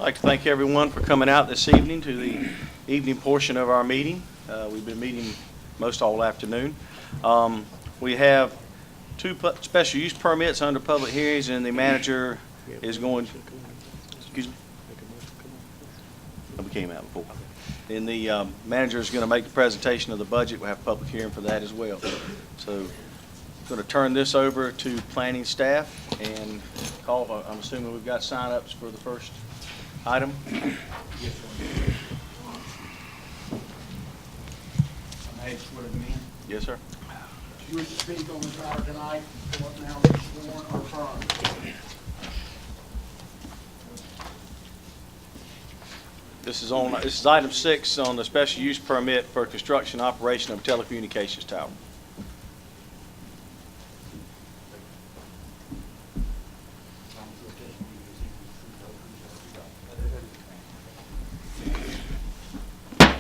I'd like to thank everyone for coming out this evening to the evening portion of our meeting. We've been meeting most all afternoon. We have two special use permits under public hearings, and the manager is going, excuse me? We came out before. And the manager is going to make the presentation of the budget. We'll have a public hearing for that as well. So I'm going to turn this over to planning staff and call, I'm assuming we've got sign-ups for the first item. Yes, sir. Yes, sir. You wish to speak on this matter tonight, what now be sworn or affirmed? This is item 6 on the special use permit for construction operation of telecommunications tower.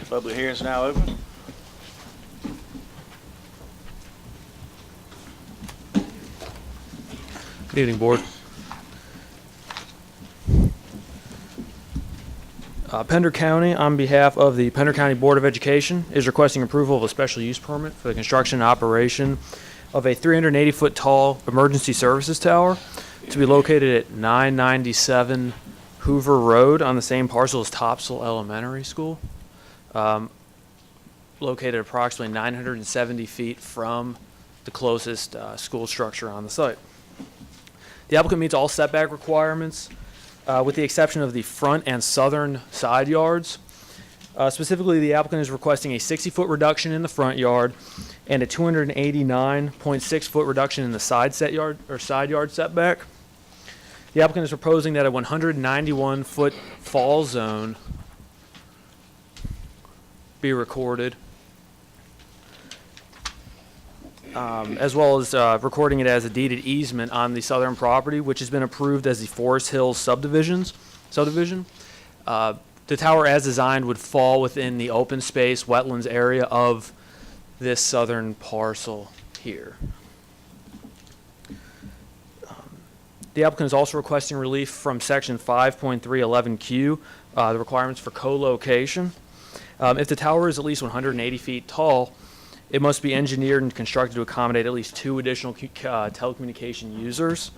Public hearing is now open. Good evening, Board. Pender County, on behalf of the Pender County Board of Education, is requesting approval of a special use permit for the construction and operation of a 380-foot tall emergency services tower to be located at 997 Hoover Road on the same parcel as Topsail Elementary School, located approximately 970 feet from the closest school structure on the site. The applicant meets all setback requirements, with the exception of the front and southern side yards. Specifically, the applicant is requesting a 60-foot reduction in the front yard and a 289.6-foot reduction in the side yard setback. The applicant is proposing that a 191-foot fall zone be recorded, as well as recording it as a deeded easement on the southern property, which has been approved as the Forest Hills subdivision. The tower as designed would fall within the open space wetlands area of this southern parcel here. The applicant is also requesting relief from section 5.311Q, the requirements for co-location. If the tower is at least 180 feet tall, it must be engineered and constructed to accommodate at least 2 additional telecommunication users.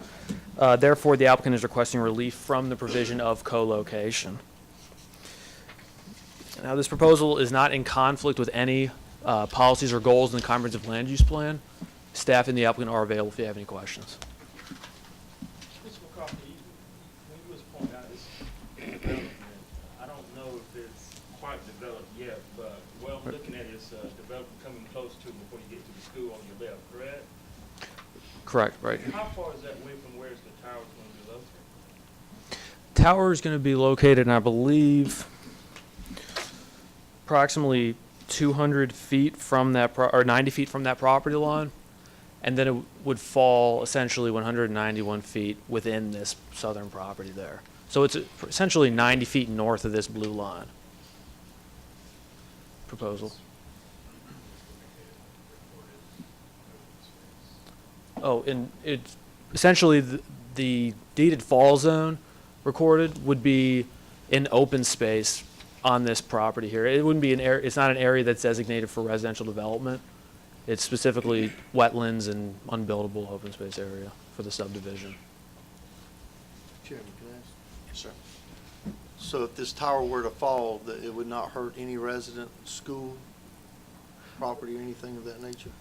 Therefore, the applicant is requesting relief from the provision of co-location. Now, this proposal is not in conflict with any policies or goals in the comprehensive land use plan. Staff and the applicant are available if you have any questions. Mr. McCarthy, when you was pointing out this development, I don't know if it's quite developed yet, but what I'm looking at is development coming close to before you get to the school on your left, correct? Correct, right. How far is that away from where the tower is going to be located? Tower is going to be located, I believe, approximately 200 feet from that, or 90 feet from that property line, and then it would fall essentially 191 feet within this southern property there. So it's essentially 90 feet north of this blue line proposal. Oh, and it's essentially the deeded fall zone recorded would be in open space on this property here. It wouldn't be an area, it's not an area that's designated for residential development. It's specifically wetlands and unbuildable open space area for the subdivision. Chairman, can I ask? Yes, sir. So if this tower were to fall, that it would not hurt any resident, school, property, or anything of that nature?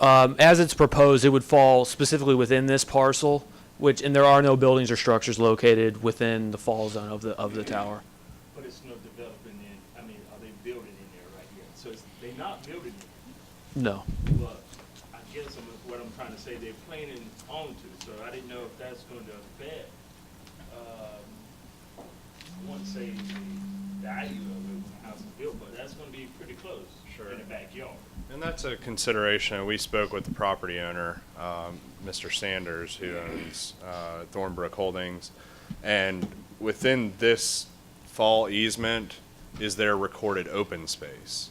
As it's proposed, it would fall specifically within this parcel, and there are no buildings or structures located within the fall zone of the tower. But it's no developing in, I mean, are they building in there right yet? So they're not building it, No. but I guess what I'm trying to say, they're planning on to, so I didn't know if that's going to affect, I wouldn't say the value of it when the house is built, but that's going to be pretty close in the backyard. And that's a consideration. We spoke with the property owner, Mr. Sanders, who owns Thornbrook Holdings, and within this fall easement is their recorded open space.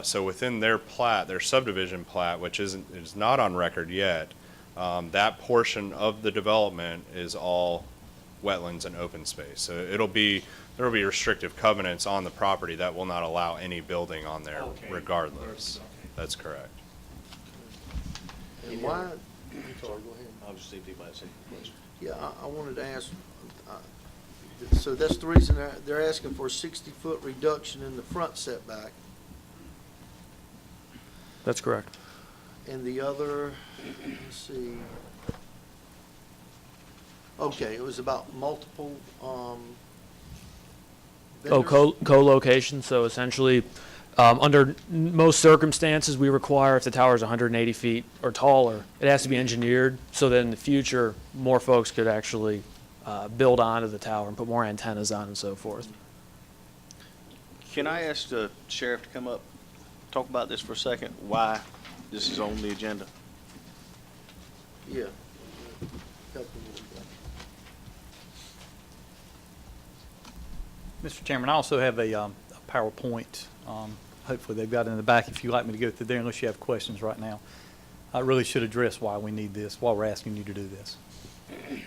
So within their plat, their subdivision plat, which is not on record yet, that portion of the development is all wetlands and open space. So there will be restrictive covenants on the property that will not allow any building on there Okay. regardless. Okay. That's correct. And why, I'm sorry, go ahead. I'll just see if anybody has any questions. Yeah, I wanted to ask, so that's the reason they're asking for a 60-foot reduction in the front setback. That's correct. And the other, let's see. Okay, it was about multiple, Oh, vendors? co-location, so essentially, under most circumstances, we require if the tower is 180 feet or taller, it has to be engineered, so that in the future, more folks could actually build onto the tower and put more antennas on and so forth. Can I ask the sheriff to come up, talk about this for a second, why this is on the agenda? Yeah. Couple more. Mr. Chairman, I also have a PowerPoint. Hopefully they've got it in the back if you'd like me to go through there, unless you have questions right now. I really should address why we need this, why we're asking you to do this. Okay.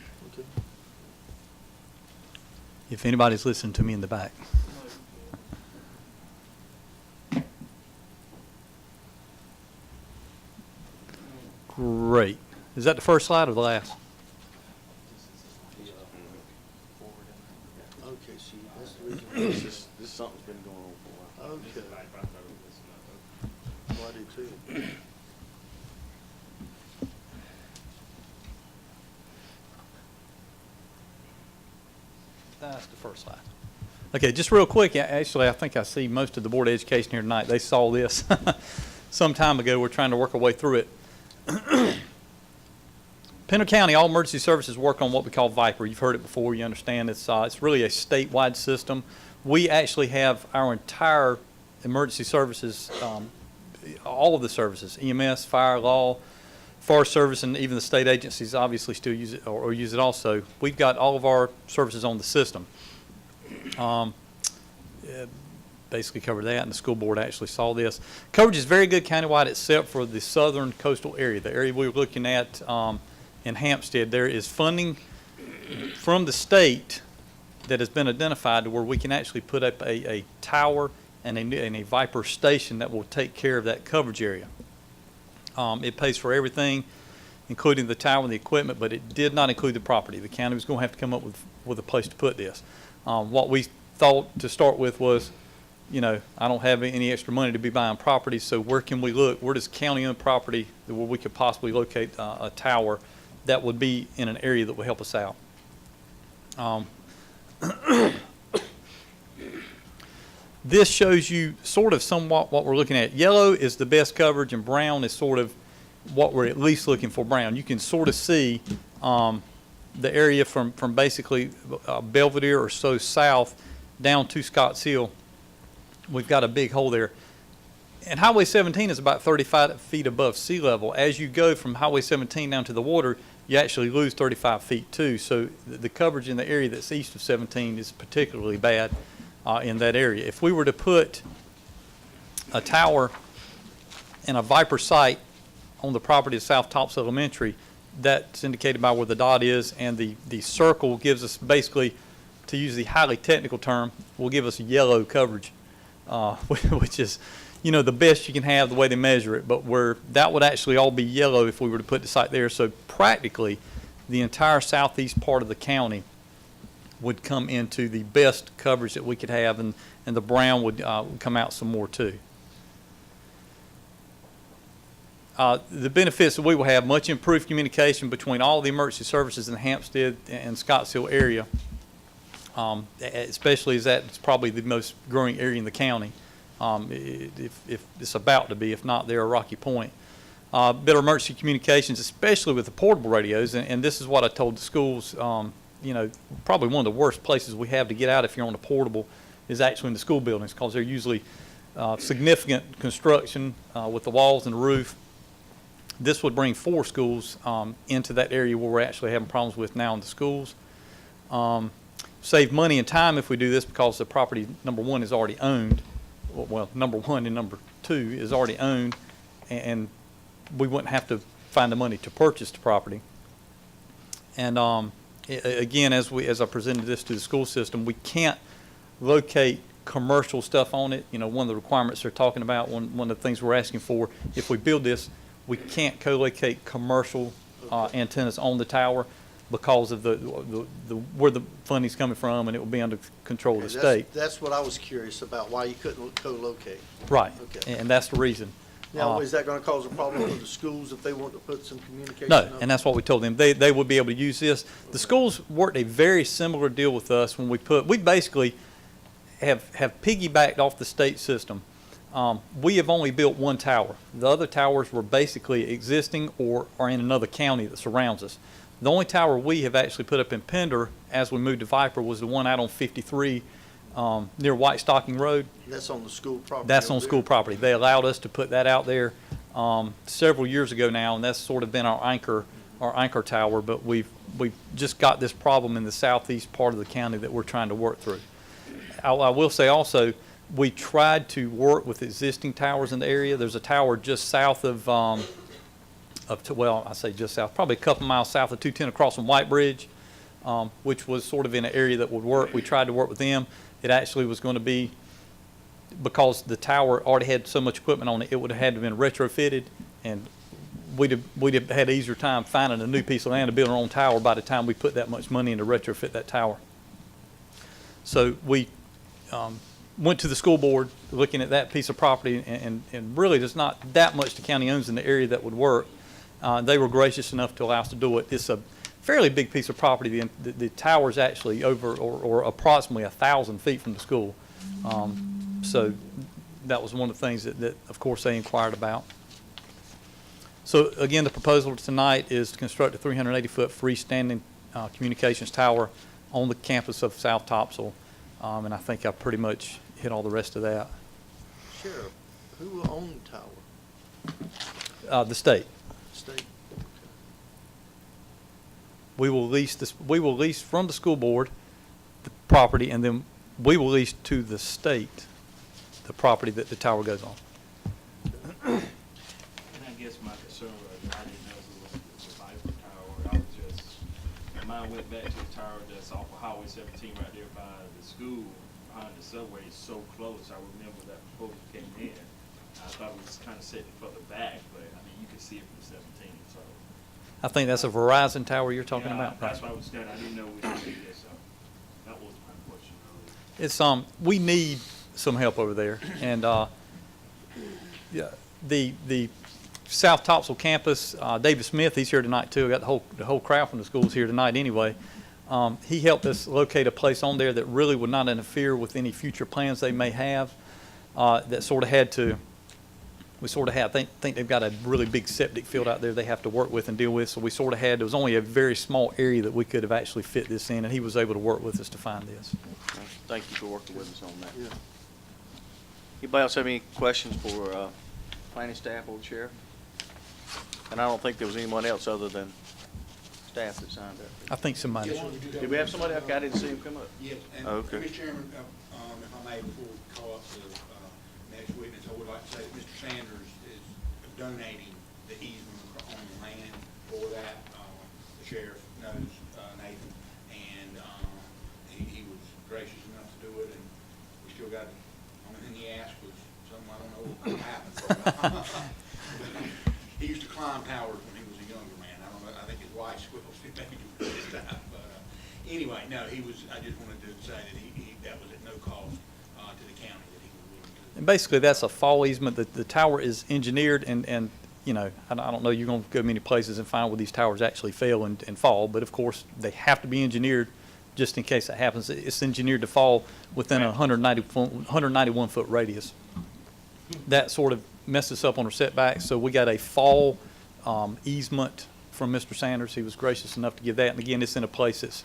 If anybody's listening to me in the back. Great. Is that the first slide or the last? Okay, see, that's the reason. This is something's been going on for a while. Okay, Like, I thought it was, well, I do too. That's the first slide. Okay, just real quick, actually, I think I see most of the Board of Education here tonight. They saw this some time ago. We're trying to work our way through it. Pender County, all emergency services work on what we call Viper. You've heard it before. You understand it's really a statewide system. We actually have our entire emergency services, all of the services, EMS, fire, law, Forest Service, and even the state agencies obviously still use it or use it also. We've got all of our services on the system. Basically covered that, and the school board actually saw this. Coverage is very good countywide except for the southern coastal area. The area we were looking at in Hampstead, there is funding from the state that has been identified to where we can actually put up a tower and a Viper station that will take care of that coverage area. It pays for everything, including the tower and the equipment, but it did not include the property. The county was going to have to come up with a place to put this. What we thought to start with was, you know, I don't have any extra money to be buying property, so where can we look? Where does county-owned property where we could possibly locate a tower that would be in an area that would help us out? This shows you sort of somewhat what we're looking at. Yellow is the best coverage, and brown is sort of what we're at least looking for. Brown. You can sort of see the area from basically Belvedere or so south down to Scotts Hill. We've got a big hole there. And Highway 17 is about 35 feet above sea level. As you go from Highway 17 down to the water, you actually lose 35 feet too. So the coverage in the area that's east of 17 is particularly bad in that area. If we were to put a tower and a Viper site on the property of South Tops Elementary, that's indicated by where the dot is, and the circle gives us basically, to use the highly technical term, will give us yellow coverage, which is, you know, the best you can have the way they measure it, but where that would actually all be yellow if we were to put the site there. So practically, the entire southeast part of the county would come into the best coverage that we could have, and the brown would come out some more too. The benefits that we will have: much improved communication between all the emergency services in the Hampstead and Scottsdale area, especially as that's probably the most growing area in the county. If it's about to be, if not there, Rocky Point. Better emergency communications, especially with the portable radios, and this is what I told the schools. You know, probably one of the worst places we have to get out if you're on a portable is actually in the school buildings, because they're usually significant construction with the walls and the roof. This would bring 4 schools into that area where we're actually having problems with now in the schools. Save money and time if we do this, because the property, number 1, is already owned. Well, number 1 and number 2 is already owned, and we wouldn't have to find the money to purchase the property. And again, as I presented this to the school system, we can't locate commercial stuff on it. You know, one of the requirements they're talking about, one of the things we're asking for, if we build this, we can't co-locate commercial antennas on the tower because of the where the funding's coming from, and it will be under control of the state. That's what I was curious about, why you couldn't co-locate. Right, Okay. and that's the reason. Now, is that gonna cause a problem for the schools if they want to put some communication No, up? and that's what we told them. They would be able to use this. The schools worked a very similar deal with us when we basically have piggybacked off the state system. We have only built one tower. The other towers were basically existing or are in another county that surrounds us. The only tower we have actually put up in Pender as we moved to Viper was the one out on 53 near White Stocking Road. That's on the school property. That's over on there? school property. They allowed us to put that out there several years ago now, and that's sort of been our anchor tower. But we've just got this problem in the southeast part of the county that we're trying to work through. I will say also, we tried to work with existing towers in the area. There's a tower just south of well, I say just south, probably a couple miles south of 210 across from White Bridge, which was sort of in an area that would work. We tried to work with them. It actually was going to be, because the tower already had so much equipment on it, it would have had to have been retrofitted, and we'd have had an easier time finding a new piece of land to build our own tower by the time we put that much money in to retrofit that tower. So we went to the school board looking at that piece of property, and really there's not that much the county owns in the area that would work. They were gracious enough to allow us to do it. It's a fairly big piece of property. The tower's actually over or approximately 1,000 feet from the school. So that was one of the things that of course they inquired about. So again, the proposal tonight is to construct a 380-foot freestanding communications tower on the campus of South Topsail. And I think I pretty much hit all the rest of that. Sheriff, who will own the tower? The state. State? We will lease from the school board the property, and then we will lease to the state the property that the tower goes on. And I guess my concern was, I didn't know if it was the Viper Tower. I was just, my mind went back to the tower that's off of Highway 17 right there by the school, behind the subway, so close. I remember that proposal came in. I thought it was kind of sitting further back, but I mean, you could see it from 17, so. I think that's a Verizon tower you're talking Yeah, about. that's why I was scared. I didn't know we could do this, so that was my question. It's we need some help over there, and yeah, the South Topsail campus, David Smith, he's here tonight too. I got the whole crowd from the schools here tonight anyway. He helped us locate a place on there that really would not interfere with any future plans they may have. That sort of had to. We sort of had, I think they've got a really big septic field out there they have to work with and deal with. So we sort of had, there was only a very small area that we could have actually fit this in, and he was able to work with us to find this. Thank you for working with us on that. Yeah. Anybody else have any questions for planning staff or the sheriff? And I don't think there was anyone else other than staff that signed I up. think somebody. Yes, sir, we do Did we have somebody? Okay, I didn't see him come up. Yes, and Okay. Mr. Chairman, if I may, before we call up the next witness, I would like to say that Mr. Sanders is donating the easement on the land for that. The sheriff knows Nathan, and he was gracious enough to do it, and we still got, only thing he asked was something I don't know what happened. He used to climb towers when he was a younger man. I don't know, I think his wife squibbles him maybe this time, but anyway, no, I just wanted to say that that was at no cost to the county that he was willing to. And basically, that's a fall easement. The tower is engineered, and you know, I don't know, you're going to go many places and find where these towers actually fail and fall, but of course, they have to be engineered just in case that happens. It's engineered to fall within a 191-foot radius. That sort of messed us up on our setbacks, so we got a fall easement from Mr. Sanders. He was gracious enough to give that, and again, it's in a place that's,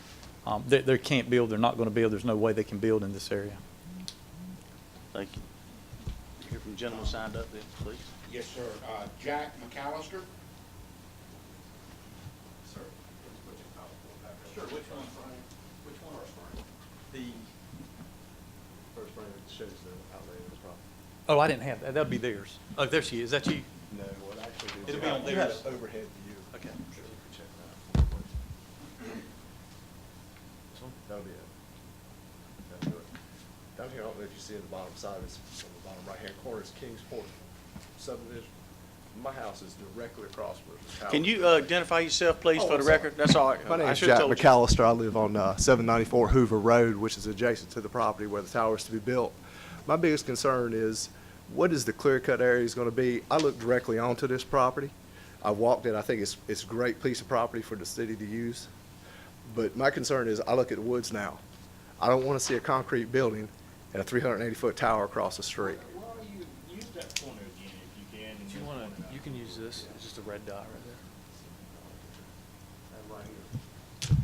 they can't build, they're not going to build, there's no way they can build in this area. Thank you. Hear from the gentleman signed up then, please. Yes, sir. Jack McAllister? Sir. Sure, which one, Brian? Which one? First, Brian. The First frame shows the outlay of the property. Oh, I didn't have that. That'd be theirs. Oh, there she is. Is that you? No, what actually is. It'll be on You have theirs. an overhead view. Okay. So you can check that out. That'll be it. That'll do it. Down here, I don't know if you see in the bottom side, it's on the bottom right-hand corner, is Kingsport subdivision. My house is directly across where the tower. Can you identify yourself, please, Oh, for I'm the sorry. record? That's all right. My name I is should've Jack told you. McAllister. I live on 794 Hoover Road, which is adjacent to the property where the tower is to be built. My biggest concern is, what is the clear-cut area going to be? I look directly onto this property. I walked it. I think it's a great piece of property for the city to use. But my concern is, I look at the woods now. I don't want to see a concrete building and a 380-foot tower across the street. Why don't you use that corner again if you can? and If you just wanna, point it out? you can use this, it's just a red dot right there.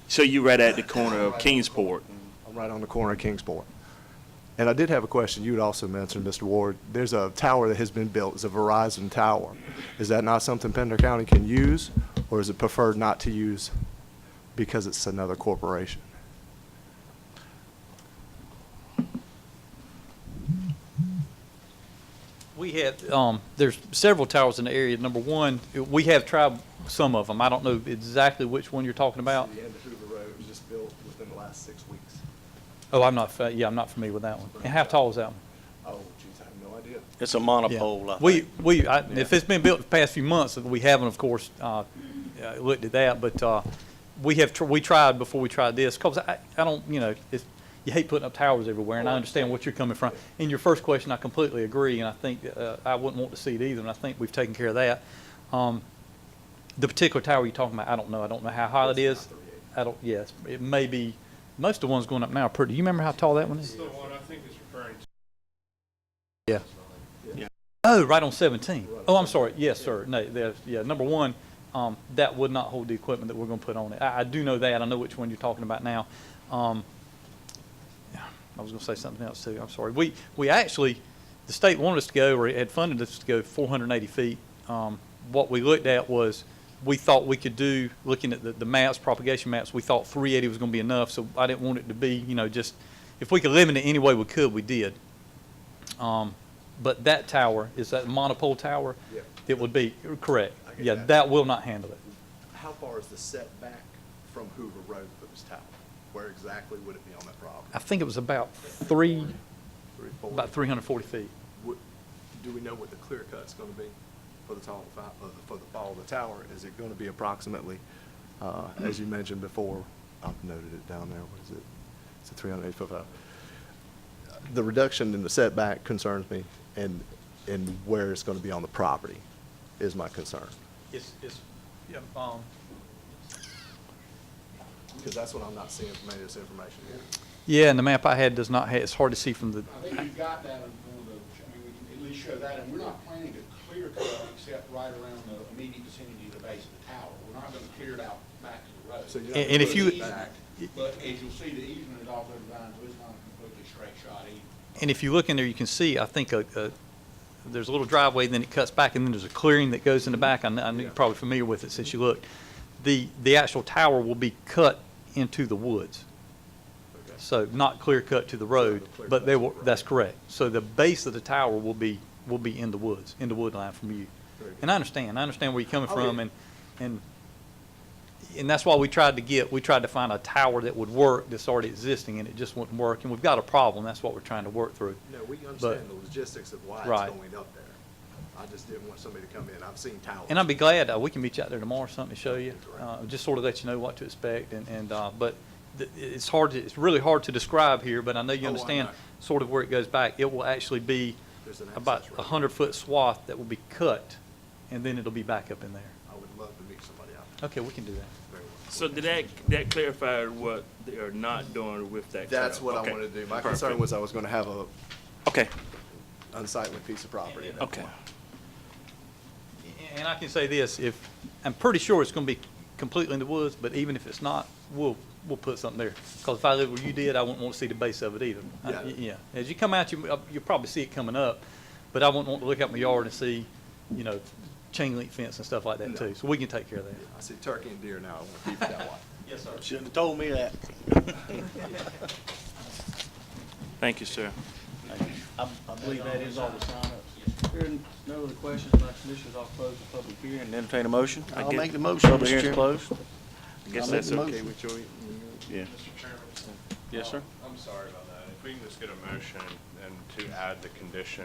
So you right at the corner of Kingsport. I'm right on the corner of Kingsport. And I did have a question. You had also mentioned, Mr. Ward, there's a tower that has been built. It's a Verizon tower. Is that not something Pender County can use, or is it preferred not to use because it's another corporation? We had, there's several towers in the area. Number one, we have tried some of them. I don't know exactly which one you're talking about. The end of Hoover Road was just built within the last 6 weeks. Oh, I'm not, yeah, I'm not familiar with that one. And how tall is that one? Oh, geez, I have no idea. It's a monopole, I We, think. if it's been built the past few months, we haven't, of course, looked at that, but, we tried before we tried this, because I don't, you hate putting up towers everywhere, and I understand what you're coming from. In your first question, I completely agree, and I think, I wouldn't want to see it either, and I think we've taken care of that. The particular tower you're talking about, I don't know how high it is. Yes, it may be, most of the ones going up now are pretty, do you remember how tall that one is? The one I think is referring to. Yeah. Yeah. Oh, right on 17. Oh, I'm sorry. Yes, sir. No, yeah, number one, that would not hold the equipment that we're going to put on it. I do know that. I know which one you're talking about now. I was going to say something else too. I'm sorry. We actually, the state wanted us to go, or had funded us to go 480 feet. What we looked at was, we thought we could do, looking at the maps, propagation maps, we thought 380 was going to be enough. So I didn't want it to be, just, if we could limit it any way we could, we did. But that tower, is that monopole tower? Yeah. It would be, correct. I get Yeah, that. that will not handle it. How far is the setback from Hoover Road for this tower? Where exactly would it be on that property? I think it was about 340? 340 feet. Do we know what the clear cut's going to be for the fall of the tower? Is it going to be approximately, as you mentioned before, I've noted it down there, what is it? It's a 380-foot. The reduction in the setback concerns me, and where it's going to be on the property is my concern. Yeah, Because that's what I'm not seeing from any of this information here. yeah, and the map I had does not have, it's hard to see from the, I think you've got that on one of the, we can at least show that, and we're not planning to clear cut except right around the immediate vicinity of the base of the tower. We're not gonna clear it out back to the road. So you're not And if gonna you- put it back. But as you'll see, the easement is also designed, so it's not a completely straight shot either. and if you look in there, you can see, I think, there's a little driveway, then it cuts back, and then there's a clearing that goes in the back. I know you're probably familiar with it since you looked. The actual tower will be cut into the woods. Okay. So not clear cut to the road, the clear but cut they to will, the road. that's correct. So the base of the tower will be in the woods, in the wood line from you. Very good. And I understand where you're coming Oh, from, yeah. and that's why we tried to find a tower that would work that's already existing, and it just wouldn't work. And we've got a problem, that's what we're trying to work through. No, we understand the logistics of why Right. it's going up there. I just didn't want somebody to come in. I've seen towers. And I'd be glad, we can meet you out there tomorrow or something to show you, just sort of let you know what to expect, but it's really hard to describe here, but I know you Oh, I understand know. sort of where it goes back. It will actually be There's an about access a road. 100-foot swath that will be cut, and then it'll be back up in there. I would love to meet somebody out there. Okay, we can do that. Very well. So did that clarify what they are not doing with that trail? That's what I Okay. wanted to do. My Perfect. concern was I was going to have a Okay, unsightly piece of property at that okay. point. And I can say this, I'm pretty sure it's gonna be completely in the woods, but even if it's not, we'll put something there. Because if I lived where you did, I wouldn't want to see the base of it either. Yeah. Yeah, as you come out, you'll probably see it coming up, but I wouldn't want to look out my yard and see, chain link fence and stuff like that No. too. So we can take care of that. I see turkey and deer now. I want to keep it that way. Yes, sir. Shouldn't have told me that. Thank you, sir. I believe that is all the sign-ups. Hearing no other questions by commissioners, I'll close the public hearing and entertain a motion. I'll make the motion, Public Mr. hearing's Chairman. closed. I guess I'll make that's the okay motion. with you. Yeah. Mr. Chairman? Yes, sir? I'm sorry about that. If we can just get a motion and to add the condition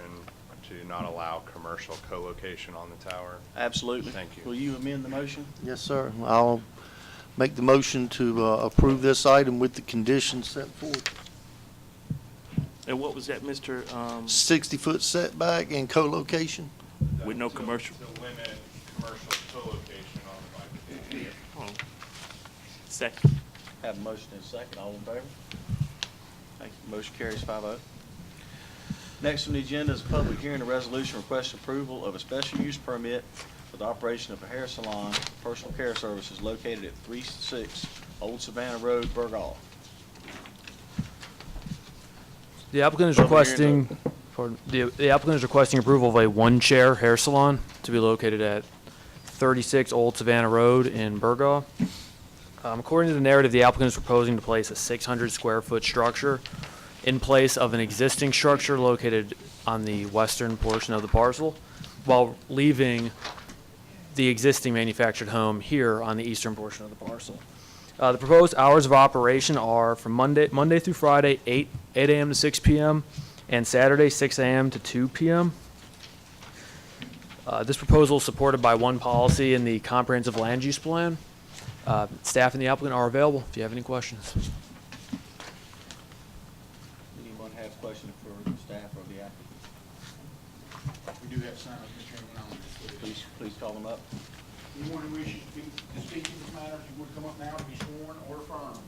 to not allow commercial co-location on the tower. Absolutely. Thank you. Will you amend the motion? Yes, sir. I'll make the motion to approve this item with the conditions set forth. And what was that, Mr.? 60-foot setback and co-location. With no commercial? To limit commercial co-location on the bike. Second. Have a motion and a second. All in favor? Thank you. Motion carries 5-0. Next on the agenda is a public hearing, a resolution requesting approval of a special use permit for the operation of a hair salon, personal care services located at 36 Old Savannah Road, Burgaw. The applicant is Public hearing requesting, pardon, the applicant is requesting approval of a one-chair hair salon to be located at 36 Old Savannah Road in Burgaw. According to the narrative, the applicant is proposing to place a 600 square foot structure in place of an existing structure located on the western portion of the parcel, while leaving the existing manufactured home here on the eastern portion of the parcel. The proposed hours of operation are from Monday through Friday, 8 a.m. to 6 p.m., and Saturday, 6 a.m. to 2 p.m. This proposal is supported by one policy in the comprehensive land use plan. Staff and the applicant are available if you have any questions. Anyone have questions for the staff or the applicant? We do have some, Mr. Chairman, on this. Please call them up. Anyone who wishes to speak in this matter, if you would come up now to be sworn or affirmed.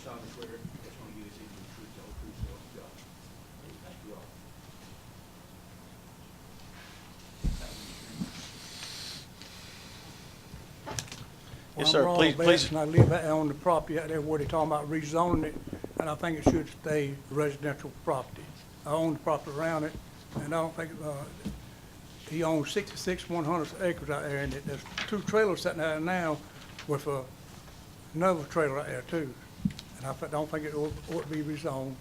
Solemnly swear testimony you give this evening the truth, the whole truth, so help you God. Thank you all. Yes, sir. Please, please. And I live out on the property out there where they're talking about rezoning it, and I think it should stay residential property. I own the property around it, and I don't think, he owns 66 100 acres out there, and there's 2 trailers sitting there now with another trailer out there too. And I don't think it ought to be rezoned.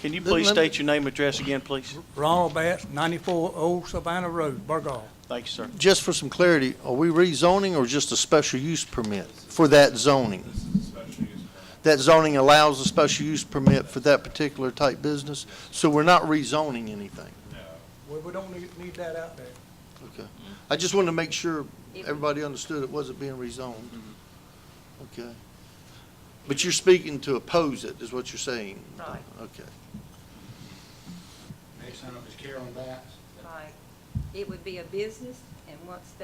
Can you please state your name and address again, please? Ronald Bass, 94 Old Savannah Road, Burgaw. Thank you, sir. Just for some clarity, are we rezoning or just a special use permit for that zoning? This is a special use permit. That zoning allows a special use permit for that particular type business, so we're not rezoning anything. No. Well, we don't need that out there. Okay. I just wanted to make sure everybody understood it wasn't being rezoned. Okay. But you're speaking to oppose it, is what you're saying? Right. Okay. Next one up is Carolyn Bass. Right. It would be a business, and once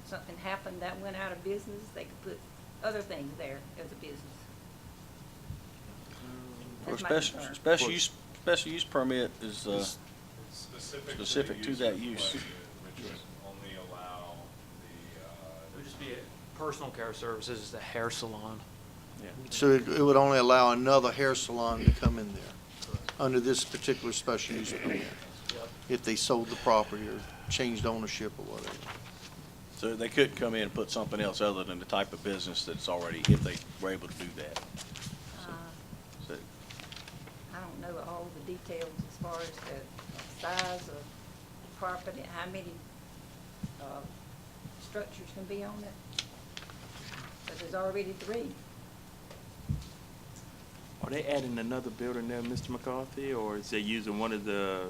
something happened that went out of business, they could put other things there as a business. For That's my concern. special use permit is, It's Specific to use that of use. question, which would only allow It would just be personal care services, it's a hair salon. So it would only allow another hair salon to come in there under this particular special use permit? If they sold the property or changed ownership or whatever? so they couldn't come in and put something else other than the type of business that's already, if they were able to do that. So, I don't know all the details as far as the size of the property, how many structures can be on it. But there's already 3. Are they adding another building there, Mr. McCarthy, or is they using one of the?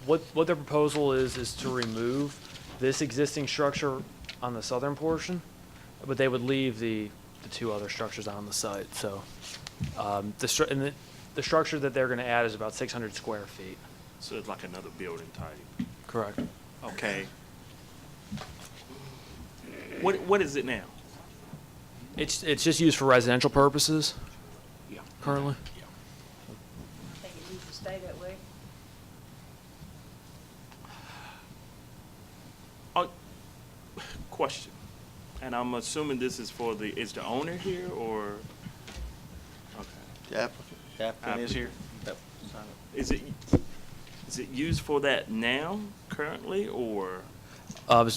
What their proposal is to remove this existing structure on the southern portion, but they would leave the 2 other structures on the site. So the structure that they're going to add is about 600 square feet. So it's like another building type. Correct. Okay. What is it now? It's just used for residential purposes Yeah. currently. I think it needs to stay that way. Question, and I'm assuming this is for is the owner here, or? Okay. The applicant? Applicant is here? Yep. Is it used for that now, currently, or?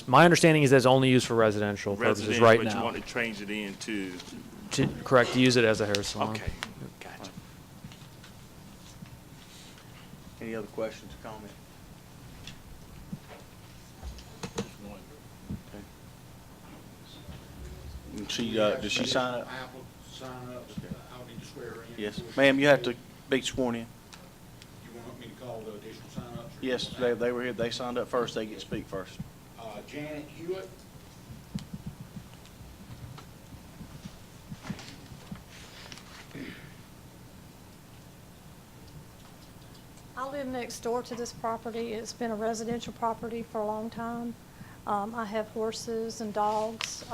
My understanding is that it's only used for residential purposes Residential, right but you now. want to change it into, Correct, to use it as a hair salon. okay, gotcha. Any other questions or comments? Okay. And she, does she sign up? Apple, sign up, I'll need to swear her in. Yes. Ma'am, you have to be sworn in. You want me to call the additional sign-ups? or- Yes, they were here, they signed up first, they get to speak first. Janet Hewitt. I live next door to this property. It's been a residential property for a long time. I have horses and dogs.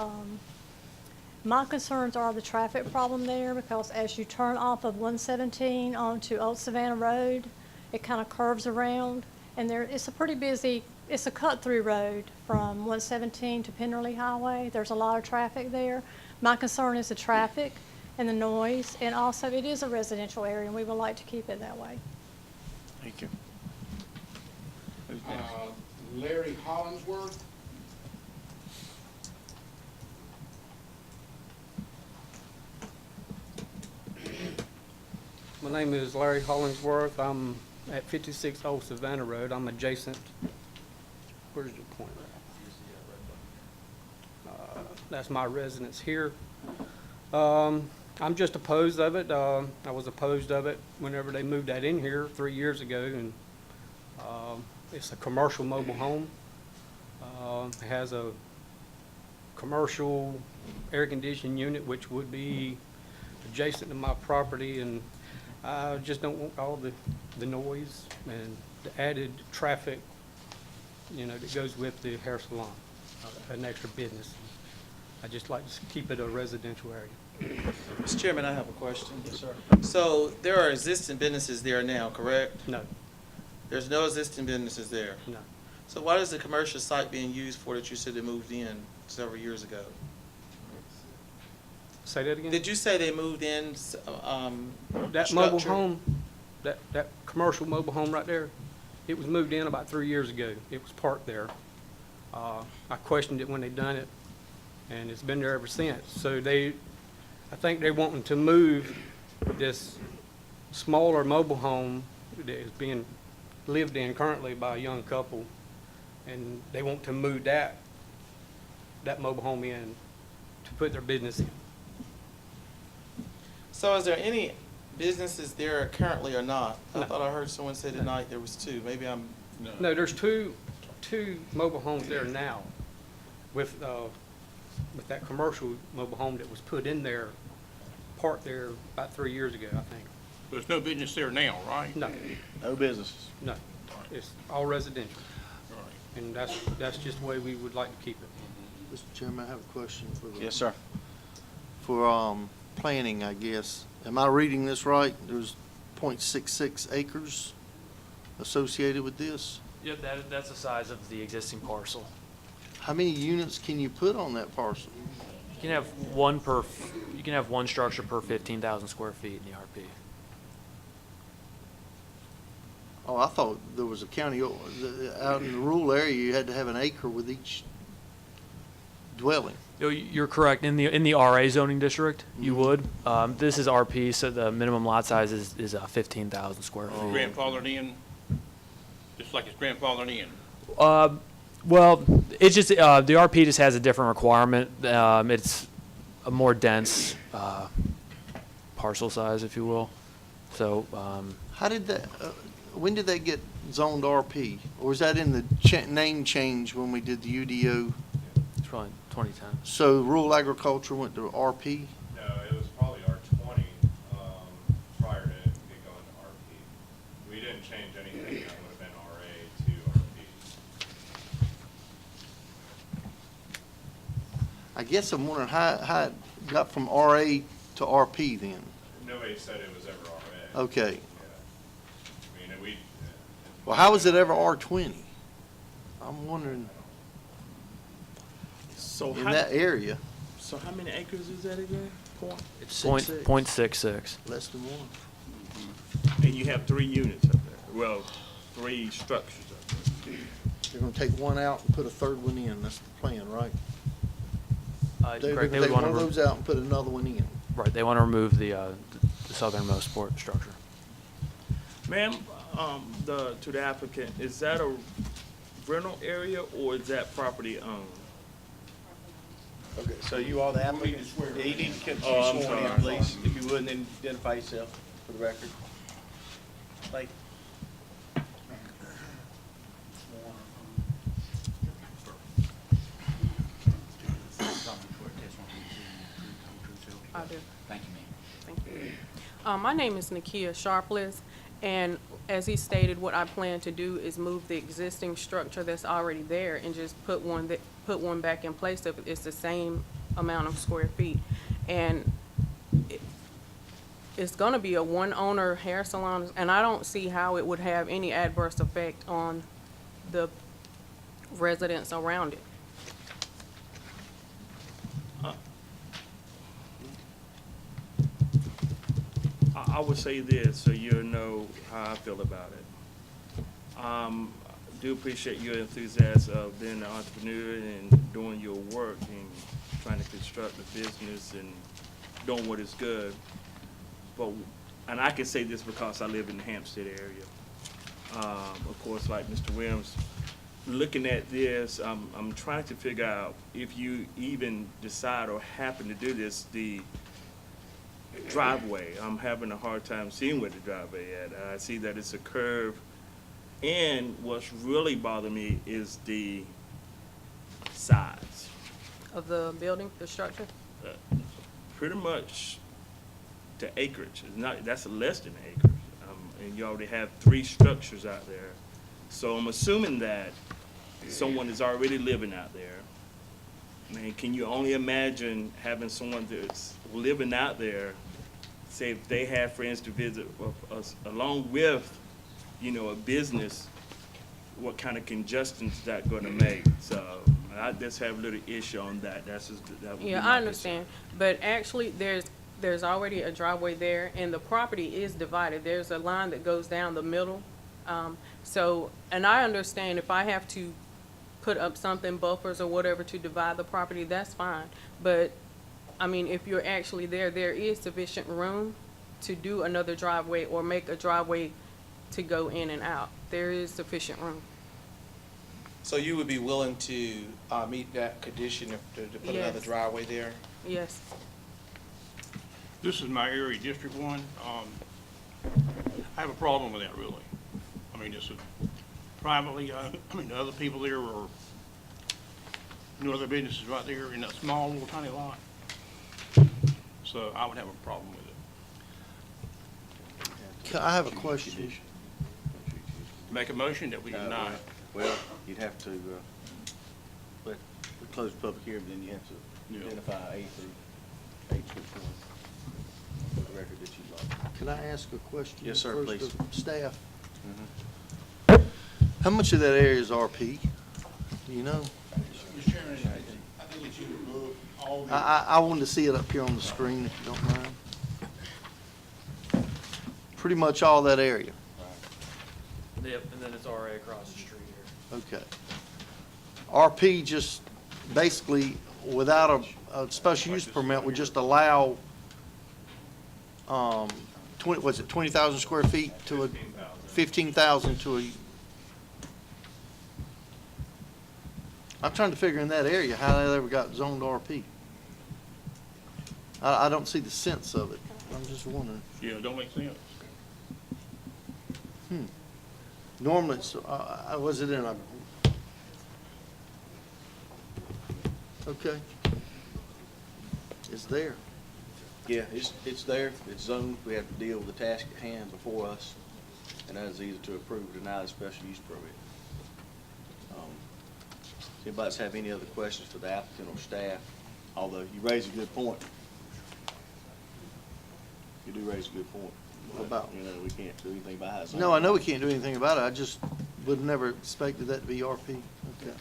My concerns are the traffic problem there, because as you turn off of 117 onto Old Savannah Road, it kind of curves around, and it's a pretty busy, it's a cut-through road from 117 to Penderley Highway. There's a lot of traffic there. My concern is the traffic and the noise, and also it is a residential area, and we would like to keep it that way. Thank you. Who's next? Larry Hollingsworth. My name is Larry Hollingsworth. I'm at 56 Old Savannah Road. I'm adjacent. Where's your pointer at? That's my residence here. I'm just opposed of it. I was opposed of it whenever they moved that in here 3 years ago, and it's a commercial mobile home. It has a commercial air conditioning unit, which would be adjacent to my property, and I just don't want all the noise and the added traffic, you know, that goes with the hair salon, an extra business. I just like to keep it a residential area. Mr. Chairman, I have a question. Yes, sir. So there are existing businesses there now, correct? No, There's no existing businesses there. no. So what is the commercial site being used for that you said they moved in several years ago? Say that again? Did you say they moved in, That mobile structure? home, that commercial mobile home right there, it was moved in about 3 years ago. It was parked there. I questioned it when they done it, and it's been there ever since. So I think they're wanting to move this smaller mobile home that is being lived in currently by a young couple, and they want to move that mobile home in to put their business in. So is there any businesses there currently or not? I No. thought I heard someone say tonight there was two. Maybe I'm, No, there's two mobile homes there now with that commercial mobile home that was put in there, parked there about 3 years ago, I think. There's no business there now, right? No, No businesses. no, it's all residential, and that's just the way we would like to keep it. Mr. Chairman, I have a question for the. Yes, sir. For, planning, I guess. Am I reading this right? There's .66 acres associated with this? Yeah, that's the size of the existing parcel. How many units can you put on that parcel? You can have one structure per 15,000 square feet in the RP. Oh, I thought there was a county, out in the rural area, you had to have an acre with each dwelling. You're correct. In the RA zoning district, you would. This is RP, so the minimum lot size is 15,000 square feet. Grandfathered in, just like it's grandfathered in. Well, it's just, the RP just has a different requirement. It's a more dense parcel size, if you will. So, How did that, when did that get zoned RP? Or was that in the name change when we did the UDO? it's probably 2010. So rural agriculture went to RP? No, it was probably R20 prior to it going to RP. We didn't change anything that would have been RA to RP. I guess I'm wondering how it got from RA to RP then? Nobody said it was ever RA. Okay. Yeah. I mean, we. Well, how was it ever R20? I'm wondering, So in that area, so how many acres is that again? It's 0.66. .66. Less than one. And you have 3 units up there, well, 3 structures up there. They're gonna take one out and put a third one in, that's the plan, right? They're Correct, they gonna would take want one to, of those out and put another one in. right, they want to remove the southernmost support structure. Ma'am, to the applicant, is that a rental area or is that property owned? Okay, so you are the applicant? Yeah, you need to be Oh, I'm sworn in, sorry. please, if you would, and identify yourself for the record. Thank you. I do. Thank you, ma'am. Thank you. My name is Nakia Sharpless, and as he stated, what I plan to do is move the existing structure that's already there and just put one back in place of it. It's the same amount of square feet. And it's gonna be a one-owner hair salon, and I don't see how it would have any adverse effect on the residents around it. I would say this, so you'll know how I feel about it. Do appreciate your enthusiasm of being an entrepreneur and doing your work and trying to construct a business and doing what is good. But, and I can say this because I live in the Hampstead area. Of course, like Mr. Williams, looking at this, I'm trying to figure out if you even decide or happen to do this, the driveway. I'm having a hard time seeing where the driveway at. I see that it's a curve. And what's really bothering me is the size. Of the building, the structure? Pretty much the acreage. It's not, that's less than acres. And you already have 3 structures out there. So I'm assuming that someone is already living out there. Man, can you only imagine having someone that's living out there, say if they have friends to visit us along with, you know, a business, what kind of congestion is that gonna make? So I just have a little issue on that. That's just, that would be Yeah, my I understand, but actually, there's already a driveway there, and the property is divided. There's a line that goes down the middle. So, and I understand if I have to put up something, buffers or whatever to divide the property, that's fine. But, I mean, if you're actually there, there is sufficient room to do another driveway or make a driveway to go in and out. There is sufficient room. So you would be willing to meet that condition to put another Yes. driveway there? Yes. This is my area, District 1. I have a problem with that, really. I mean, it's privately, I mean, the other people there are, no other businesses right there in that small little tiny lot. So I would have a problem with it. I have a question. Make a motion that we deny it. Well, you'd have to, we close the public hearing, then you have to Yeah. identify A through which one, for the record that you'd like. Can I ask a question? Yes, sir, first please. of Staff, how much of that area is RP? Do you know? Mr. Chairman, I think it should look all the. I wanted to see it up here on the screen, if you don't mind. Pretty much all that area. Yep, and then it's already across the street here. Okay. RP just basically, without a special use permit, would just allow, 20,000 square feet to a, 15,000 to a, I'm trying to figure in that area how they ever got zoned RP. I don't see the sense of it. I'm just wondering. Yeah, it don't make sense. Normally, it's, was it in a, okay. It's there. Yeah, it's there, it's zoned, we have to deal with the task at hand before us, and that is either to approve or deny the special use permit. Does anybody else have any other questions for the applicant or staff? Although you raise a good point. You do raise a good point. About? You know, we can't do anything about it. No, I know we can't do anything about it. I just would never expected that to be RP. Okay.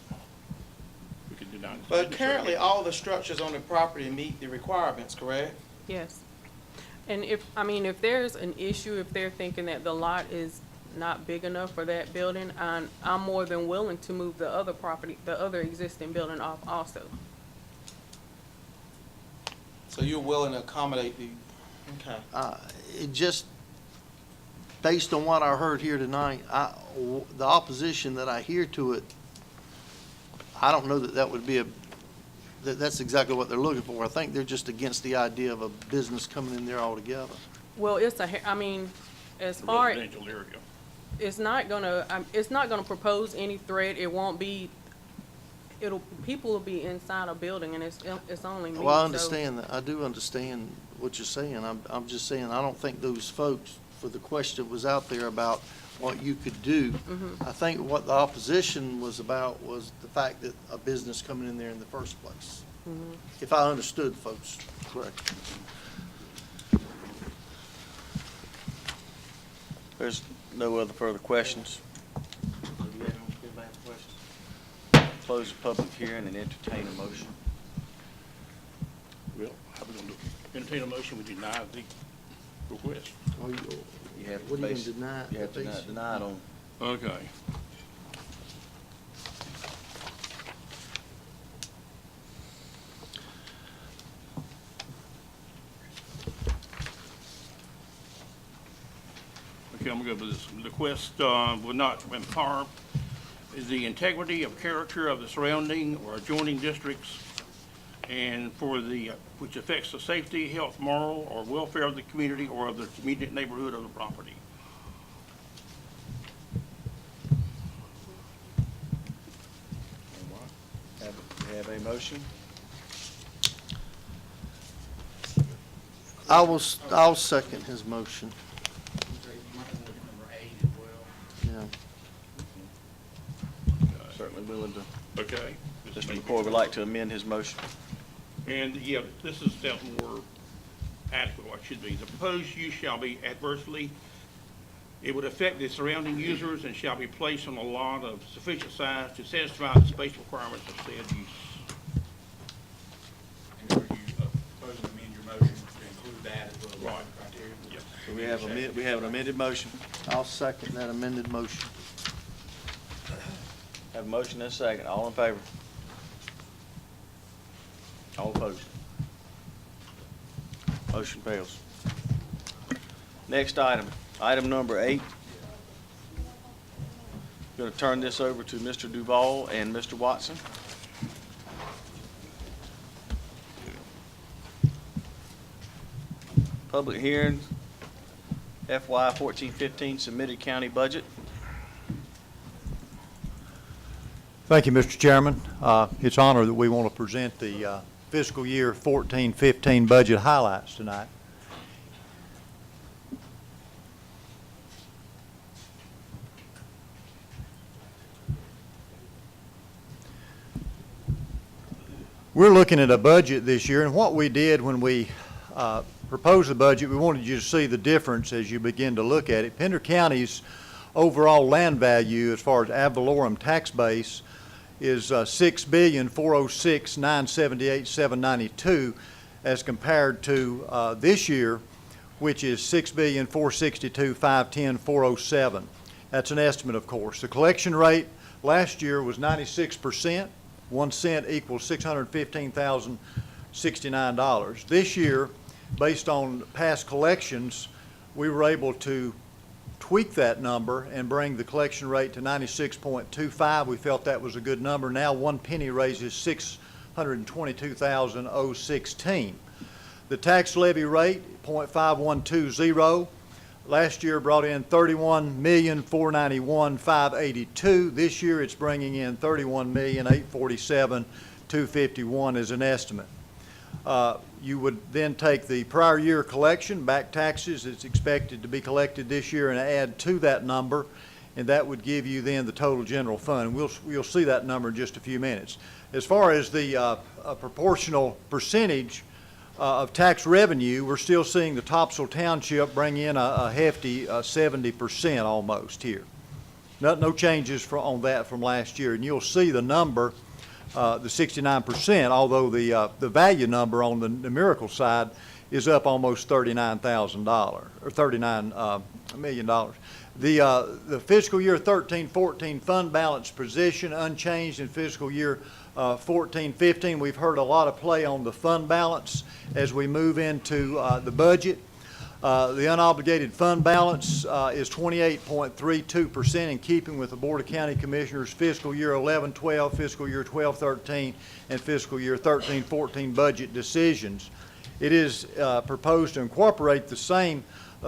We could deny it. But currently, all the structures on the property meet the requirements, correct? Yes. And if, I mean, if there's an issue, if they're thinking that the lot is not big enough for that building, and I'm more than willing to move the other property, the other existing building off also. So you're willing to accommodate the, okay. It just, based on what I heard here tonight, the opposition that I hear to it, I don't know that that would be that's exactly what they're looking for. I think they're just against the idea of a business coming in there altogether. Well, it's I mean, as far, Residential area. it's not gonna propose any threat. It won't be, people will be inside a building, and it's only me. Well, I so- understand that. I do understand what you're saying. I'm just saying, I don't think those folks, for the question was out there about what you could do. I think what the opposition was about was the fact that a business coming in there in the first place. If I understood folks correctly. There's no other further questions. Close the public hearing and entertain a motion. Well, how we gonna do it? Entertain a motion, we deny the request. You have to What are you base, gonna deny? you have to deny it on. Okay. Okay, I'm gonna go with this. The request will not impair the integrity of character of the surrounding or adjoining districts and for the, which affects the safety, health, moral, or welfare of the community or of the immediate neighborhood of the property. Have a motion? I'll second his motion. Yeah. Certainly willing to. Okay? Mr. McCoy would like to amend his motion. And, yeah, this is sounds more adequate what it should be. The proposed use shall be adversely, it would affect the surrounding users and shall be placed on a lot of sufficient size to satisfy the space requirements of said use. And are you proposing to amend your motion to include that as well as the Right. criteria? Yes. So we have an amended motion. I'll second that amended motion. Have a motion and a second. All in favor? All opposed? Motion fails. Next item, item number 8. Going to turn this over to Mr. Duval and Mr. Watson. Public hearing, FY 14-15 submitted county budget. Thank you, Mr. Chairman. It's an honor that we want to present the fiscal year 14-15 budget highlights tonight. We're looking at a budget this year, and what we did when we proposed the budget, we wanted you to see the difference as you begin to look at it. Pender County's overall land value as far as ad valorem tax base is $6,406,978,792 as compared to this year, which is $6,462,510,407. That's an estimate, of course. The collection rate last year was 96%. 1 cent equals $615,069. This year, based on past collections, we were able to tweak that number and bring the collection rate to 96.25. We felt that was a good number. Now 1 penny raises $622,016. The tax levy rate, 0.5120. Last year brought in $31,491,582. This year it's bringing in $31,847,251 as an estimate. You would then take the prior year collection, back taxes that's expected to be collected this year, and add to that number, and that would give you then the total general fund. We'll see that number in just a few minutes. As far as the proportional percentage of tax revenue, we're still seeing the Topsail Township bring in a hefty 70% almost here. No changes on that from last year, and you'll see the number, the 69%, although the value number on the numerical side is up almost $39,000 or $39 million. The fiscal year 13-14 fund balance position unchanged in fiscal year 14-15. We've heard a lot of play on the fund balance as we move into the budget. The unobligated fund balance is 28.32%, in keeping with the Board of County Commissioners fiscal year 11-12, fiscal year 12-13, and fiscal year 13-14 budget decisions. It is proposed to incorporate the same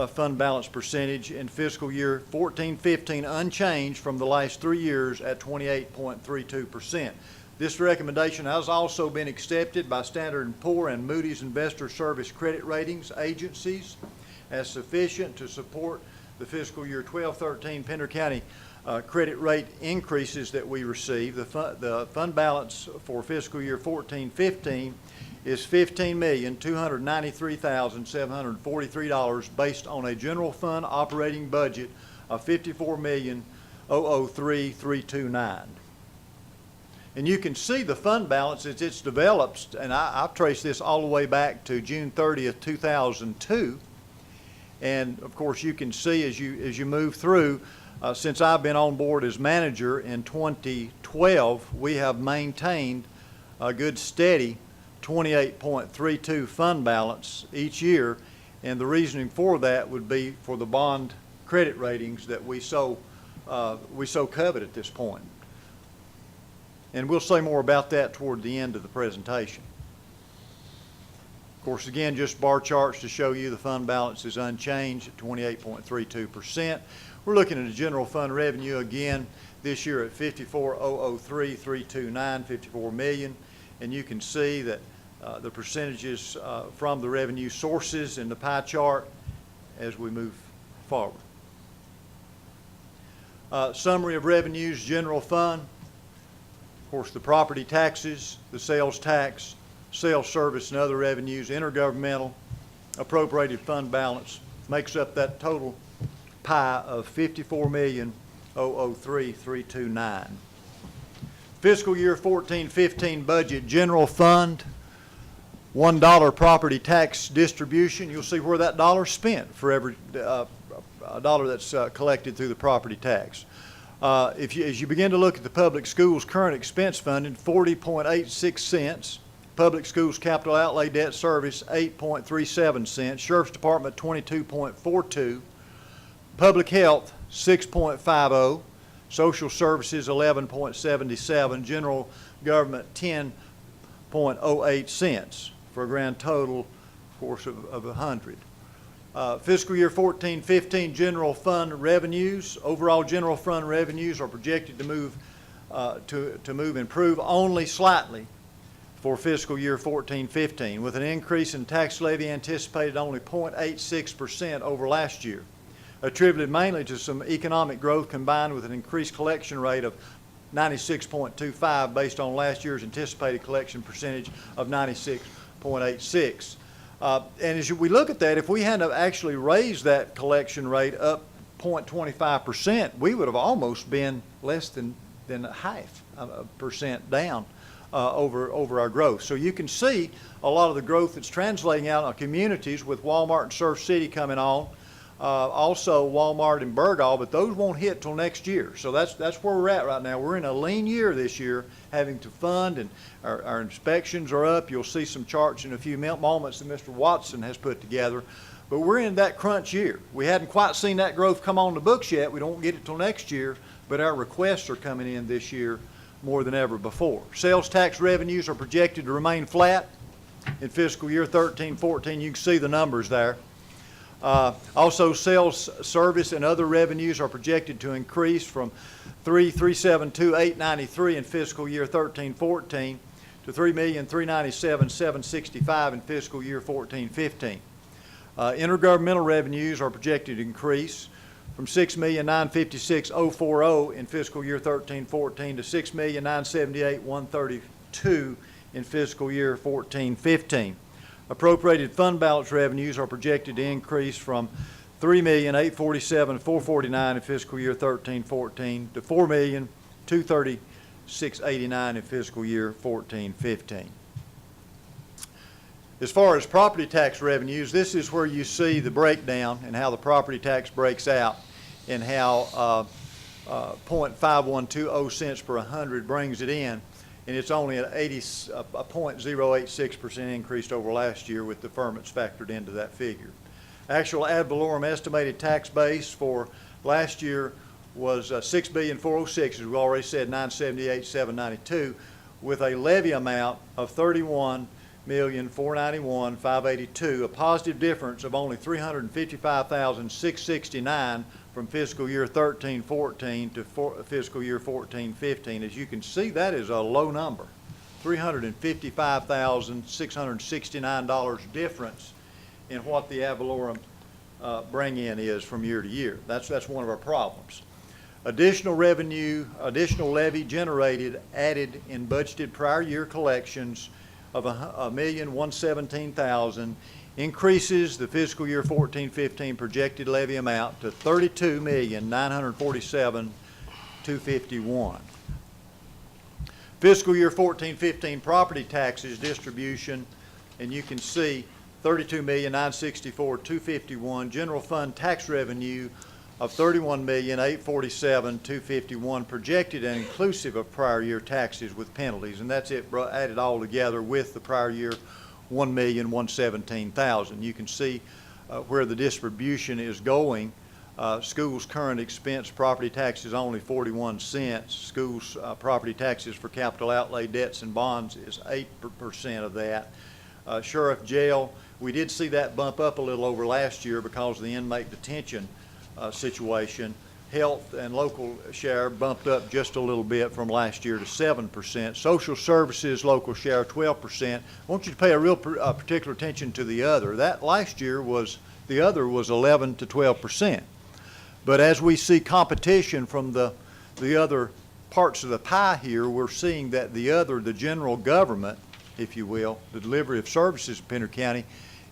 fund balance percentage in fiscal year 14-15, unchanged from the last 3 years at 28.32%. This recommendation has also been accepted by Standard & Poor and Moody's Investor Service credit ratings agencies as sufficient to support the fiscal year 12-13 Pender County credit rate increases that we receive. The fund balance for fiscal year 14-15 is $15,293,743 based on a general fund operating budget of $54,003,329. And you can see the fund balance as it's developed, and I've traced this all the way back to June 30th, 2002. And of course, you can see as you move through, since I've been on board as manager in 2012, we have maintained a good steady 28.32 fund balance each year, and the reasoning for that would be for the bond credit ratings that we so covet at this point. And we'll say more about that toward the end of the presentation. Of course, again, just bar charts to show you the fund balance is unchanged at 28.32%. We're looking at a general fund revenue again this year at $54,003,329, $54 million, and you can see that the percentages from the revenue sources in the pie chart as we move forward. Summary of revenues, general fund. Of course, the property taxes, the sales tax, sales service and other revenues, intergovernmental, appropriated fund balance makes up that total pie of $54,003,329. Fiscal year 14-15 budget, general fund, $1 property tax distribution. You'll see where that dollar's spent for every dollar that's collected through the property tax. As you begin to look at the public schools current expense funding, 40.86 cents. Public schools capital outlay debt service, 8.37 cents. Sheriff's Department, 22.42. Public health, 6.50. Social services, 11.77. General government, 10.08 cents, for a grand total, of course, of 100. Fiscal year 14-15 general fund revenues. Overall general fund revenues are projected to improve only slightly for fiscal year 14-15, with an increase in tax levy anticipated only 0.86% over last year, attributed mainly to some economic growth combined with an increased collection rate of 96.25 based on last year's anticipated collection percentage of 96.86. And as we look at that, if we hadn't actually raised that collection rate up 0.25%, we would have almost been less than half a percent down over our growth. So you can see a lot of the growth that's translating out in our communities with Walmart and Surf City coming on. Also Walmart and Burgall, but those won't hit till next year. So that's where we're at right now. We're in a lean year this year, having to fund, and our inspections are up. You'll see some charts in a few moments that Mr. Watson has put together. But we're in that crunch year. We hadn't quite seen that growth come on the books yet. We don't get it till next year, but our requests are coming in this year more than ever before. Sales tax revenues are projected to remain flat in fiscal year 13-14. You can see the numbers there. Also, sales, service, and other revenues are projected to increase from $3,372,893 in fiscal year 13-14 to $3,397,765 in fiscal year 14-15. Intergovernmental revenues are projected to increase from $6,956,040 in fiscal year 13-14 to $6,978,132 in fiscal year 14-15. Appropriated fund balance revenues are projected to increase from $3,847,449 in fiscal year 13-14 to $4,236,089 in fiscal year 14-15. As far as property tax revenues, this is where you see the breakdown and how the property tax breaks out. and how 0.5120 cents per 100 brings it in, and it's only a 0.086% increase over last year with deferments factored into that figure. Actual ad valorem estimated tax base for last year was $6,406,000, as we already said, $978,792, with a levy amount of $31,491,582, a positive difference of only $355,669 from fiscal year 13-14 to fiscal year 14-15. As you can see, that is a low number, $355,669 difference in what the ad valorem bring in is from year to year. That's one of our problems. Additional revenue, additional levy generated added in budgeted prior year collections of $1,117,000 increases the fiscal year 14-15 projected levy amount to $32,947,251. Fiscal year 14-15 property taxes distribution, and you can see $32,964,251. General fund tax revenue of $31,847,251 projected and inclusive of prior year taxes with penalties, and that's it added all together with the prior year $1,117,000. You can see where the distribution is going. Schools' current expense property tax is only 41 cents. Schools' property taxes for capital outlay debts and bonds is 8% of that. Sheriff jail, we did see that bump up a little over last year because of the inmate detention situation. Health and local share bumped up just a little bit from last year to 7%. Social services local share 12%. I want you to pay a real particular attention to the other. That last year was, the other was 11 to 12%. But as we see competition from the other parts of the pie here, we're seeing that the other, the general government, if you will, the delivery of services in Pender County,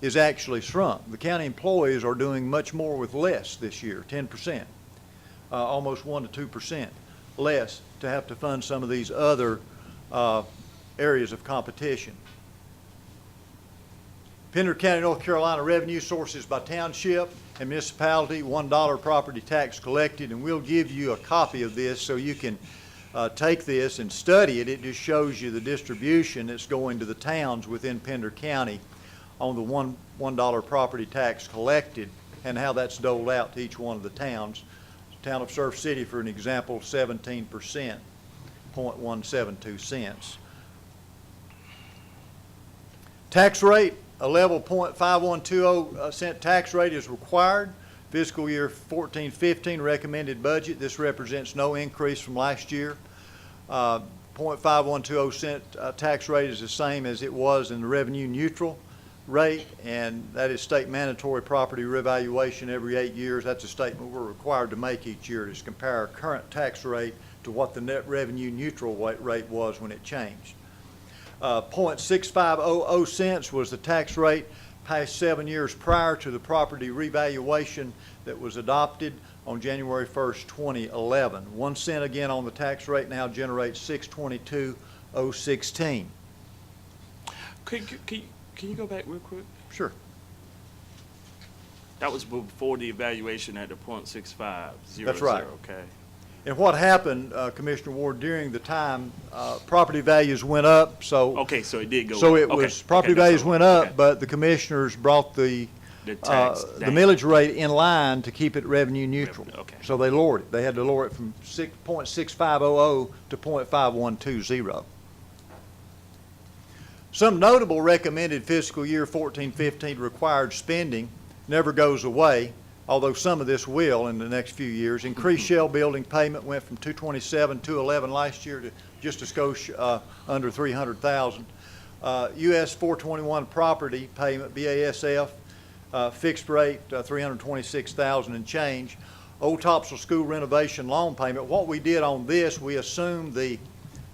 is actually shrunk. The county employees are doing much more with less this year, 10%. Almost 1 to 2% less to have to fund some of these other areas of competition. Pender County, North Carolina revenue sources by township and municipality, $1 property tax collected, and we'll give you a copy of this so you can take this and study it. It just shows you the distribution that's going to the towns within Pender County on the $1 property tax collected and how that's doled out to each one of the towns. Town of Surf City, for an example, 17%, 0.172 cents. Tax rate, a level 0.5120 cent tax rate is required. Fiscal year 14-15 recommended budget. This represents no increase from last year. 0.5120 cent tax rate is the same as it was in the revenue neutral rate, and that is state mandatory property revaluation every 8 years. That's a statement we're required to make each year, to compare our current tax rate to what the net revenue neutral rate was when it changed. 0.6500 cents was the tax rate past 7 years prior to the property revaluation that was adopted on January 1st, 2011. 1 cent again on the tax rate now generates $622,016. Can you go back real quick? Sure. That was before the evaluation at the .6500. That's right. Okay. And what happened, Commissioner Ward, during the time, property values went up, so. Okay, so it did go up. So it was, Okay. property Okay, that's values all. went up, Okay. but the commissioners brought the tax the down. millage rate in line to keep it revenue neutral. Okay. So they lowered it. They had to lower it from 0.6500 to 0.5120. Some notable recommended fiscal year 14-15 required spending never goes away, although some of this will in the next few years. Increased shell building payment went from 227 to 211 last year to just a skosh under 300,000. US 421 property payment, BASF, fixed rate 326,000 and change. Old Topsail School renovation loan payment. What we did on this, we assumed the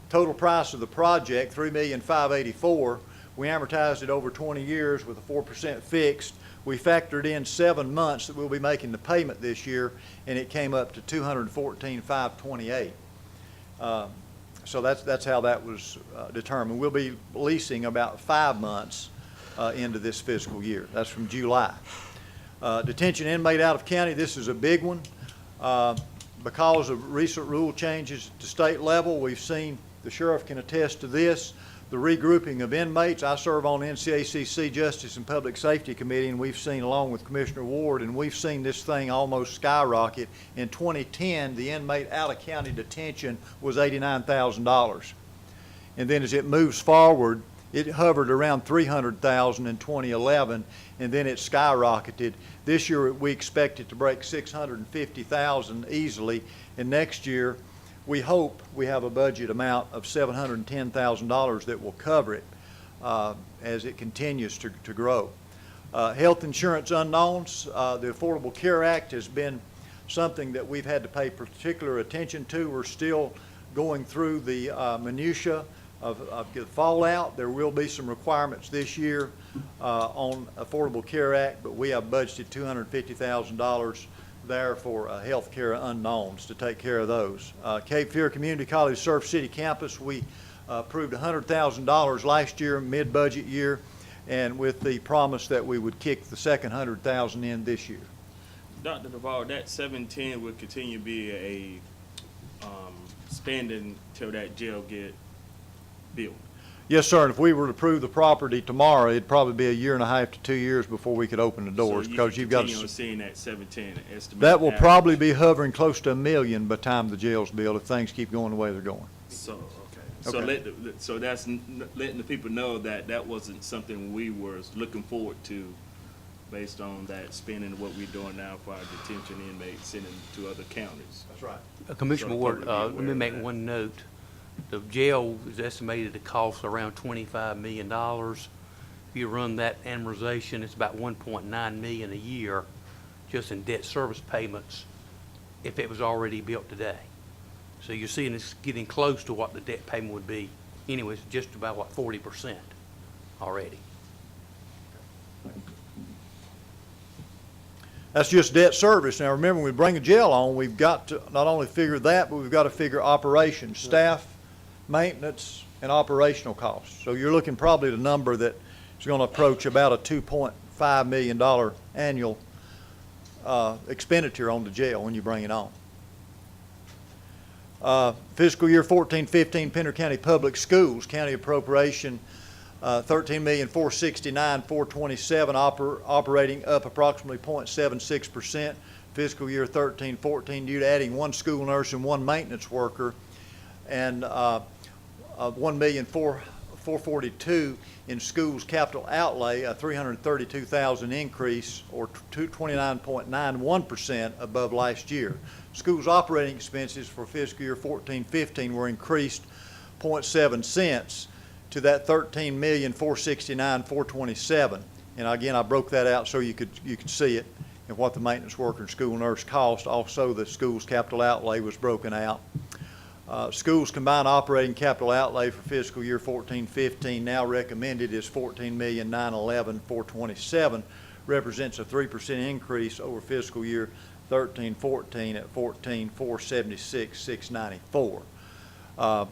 total price of the project, $3,584,000. We amortized it over 20 years with a 4% fixed. We factored in 7 months that we'll be making the payment this year, and it came up to $214,528. So that's how that was determined. We'll be leasing about 5 months into this fiscal year. That's from July. Detention inmate out of county. This is a big one. Because of recent rule changes at the state level, we've seen, the sheriff can attest to this, the regrouping of inmates. I serve on the NCACC Justice and Public Safety Committee, and we've seen, along with Commissioner Ward, and we've seen this thing almost skyrocket. In 2010, the inmate out-of-county detention was $89,000. And then as it moves forward, it hovered around 300,000 in 2011, and then it skyrocketed. This year, we expect it to break 650,000 easily, and next year, we hope we have a budget amount of $710,000 that will cover it as it continues to grow. Health insurance unknowns. The Affordable Care Act has been something that we've had to pay particular attention to. We're still going through the minutia of the fallout. There will be some requirements this year on Affordable Care Act, but we have budgeted $250,000 there for health care unknowns to take care of those. Cape Fear Community College Surf City Campus, we approved $100,000 last year, mid-budget year, and with the promise that we would kick the second $100,000 in this year. Dr. Duval, that 710 would continue to be a spending till that jail get built. Yes, sir, and if we were to approve the property tomorrow, it'd probably be 1.5 to 2 years before we could open the doors, So because you've got continue on to. seeing that 710 estimate. That will average. probably be hovering close to $1 million by the time the jail's built, if things keep going the way they're going. So, okay. So Okay. so that's letting the people know that that wasn't something we were looking forward to based on that spending what we're doing now for our detention inmates sending to other counties. That's right. Commissioner So Ward, totally let aware me of make that. one note. The jail is estimated to cost around $25 million. If you run that amortization, it's about $1.9 million a year just in debt service payments if it was already built today. So you're seeing it's getting close to what the debt payment would be. Anyways, just about, what, 40% already. That's just debt service. Now, remember, when we bring a jail on, we've got to not only figure that, but we've got to figure operations, staff, maintenance, and operational costs. So you're looking probably at a number that is going to approach about a $2.5 million annual expenditure on the jail when you bring it on. Fiscal year 14-15 Pender County Public Schools, county appropriation $13,469,427, operating up approximately 0.76%. Fiscal year 13-14 due to adding one school nurse and one maintenance worker, and $1,442,000 in schools capital outlay, a $332,000 increase, or 29.91% above last year. Schools operating expenses for fiscal year 14-15 were increased 0.7 cents to that $13,469,427. And again, I broke that out so you could see it and what the maintenance worker and school nurse cost. Also, the school's capital outlay was broken out. Schools combined operating capital outlay for fiscal year 14-15 now recommended is $14,911,427, represents a 3% increase over fiscal year 13-14 at $14,476,694.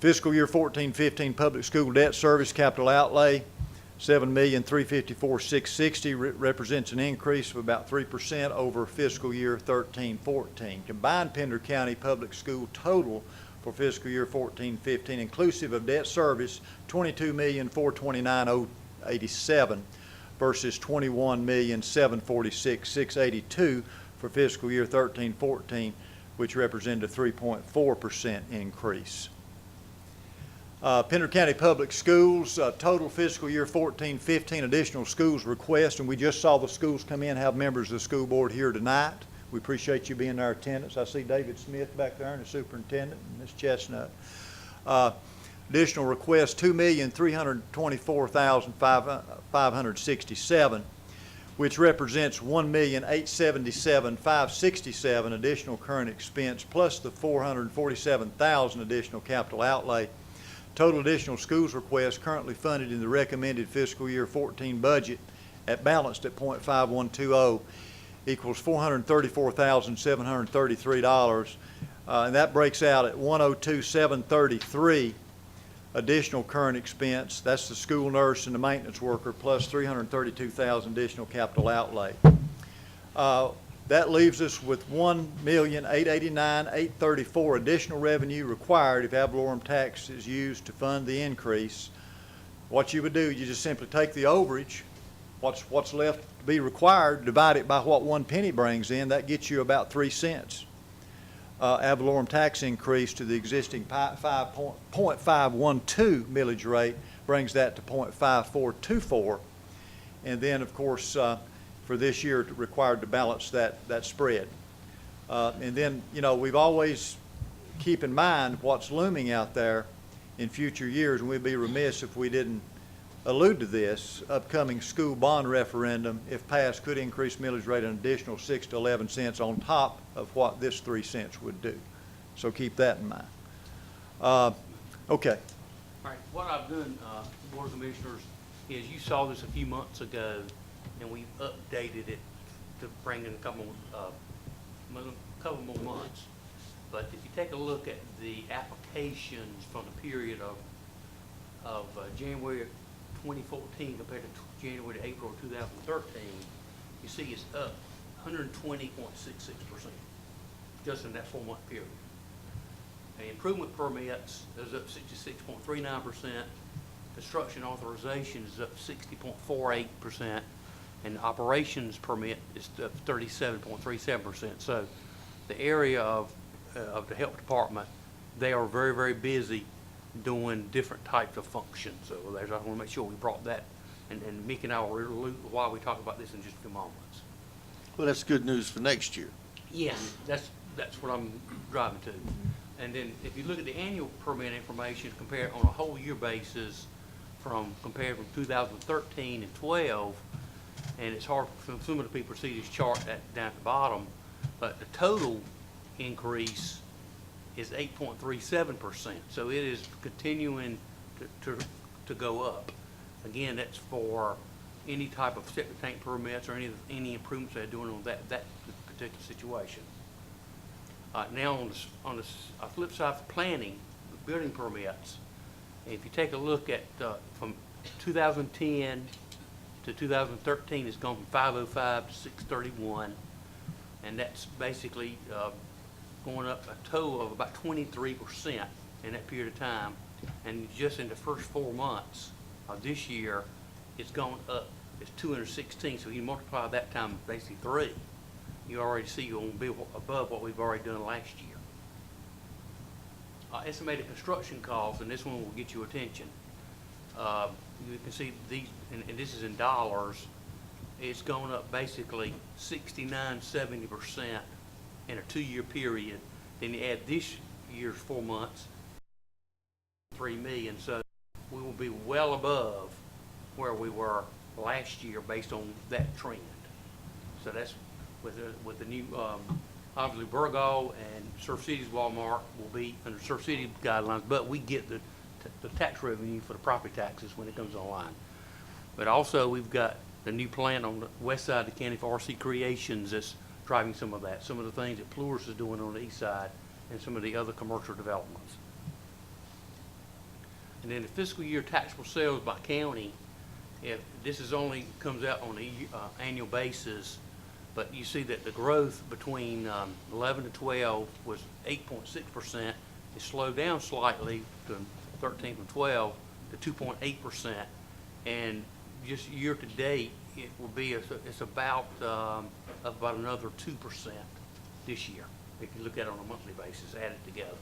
Fiscal year 14-15 public school debt service capital outlay, $7,354,660, represents an increase of about 3% over fiscal year 13-14. Combined Pender County public school total for fiscal year 14-15, inclusive of debt service, $22,429,087 versus $21,746,682 for fiscal year 13-14, which represented a 3.4% increase. Pender County Public Schools, total fiscal year 14-15 additional schools request, and we just saw the schools come in, have members of the school board here tonight. We appreciate you being in our attendance. I see David Smith back there and the superintendent and Ms. Chestnut. Additional request, $2,324,567, which represents $1,877,567 additional current expense, plus the $447,000 additional capital outlay. Total additional schools requests currently funded in the recommended fiscal year 14 budget at balanced at .5120 equals $434,733, and that breaks out at $102,733 additional current expense. That's the school nurse and the maintenance worker, plus $332,000 additional capital outlay. That leaves us with $1,889,834 additional revenue required if ad valorem tax is used to fund the increase. What you would do, you just simply take the overage, what's left to be required, divide it by what 1 penny brings in, that gets you about 3 cents. Ad valorem tax increase to the existing 0.512 millage rate brings that to 0.5424. And then, of course, for this year, required to balance that spread. And then, you know, we've always keep in mind what's looming out there in future years, and we'd be remiss if we didn't allude to this. Upcoming school bond referendum, if passed, could increase millage rate an additional 6 to 11 cents on top of what this 3 cents would do. So keep that in mind. Okay. All right, what I've done, Board of Commissioners, is you saw this a few months ago, and we updated it to bring in a couple more months. But if you take a look at the applications from the period of January 2014 compared to January to April 2013, you see it's up 120.66% just in that 4-month period. The improvement permits is up 66.39%. Construction authorization is up 60.48%, and the operations permit is up 37.37%. So the area of the health department, they are very, very busy doing different types of functions. So I want to make sure we brought that, and Mickey and I will allude why we talk about this in just a few moments. Well, that's good news for next year. Yes, that's what I'm driving to. And then if you look at the annual permit information compared on a whole year basis compared from 2013 and 12, and it's hard for some of the people to see this chart down at the bottom, but the total increase is 8.37%. So it is continuing to go up. Again, that's for any type of septic tank permits or any improvements they're doing on that particular situation. Now on the flip side for planning, building permits, if you take a look at from 2010 to 2013, it's gone from 505 to 631, and that's basically going up a total of about 23% in that period of time. And just in the first 4 months of this year, it's gone up. It's 216. So you multiply that time basically 3. You already see you're going to be above what we've already done last year. Estimated construction costs, and this one will get you attention. You can see these, and this is in dollars. It's gone up basically 69–70% in a 2-year period. Then you add this year's 4 months, $3 million. So we will be well above where we were last year based on that trend. So that's with the new, obviously Burgal and Surf City's Walmart will be under Surf City guidelines, but we get the tax revenue for the property taxes when it comes online. But also we've got the new plant on the west side of the county for RC Creations that's driving some of that, some of the things that Plurus is doing on the east side, and some of the other commercial developments. And then the fiscal year taxable sales by county, if this is only comes out on an annual basis, but you see that the growth between 11 to 12 was 8.6%. It slowed down slightly to 13 from 12 to 2.8%, and just year to date, it will be it's about another 2% this year. If you look at it on a monthly basis, add it together.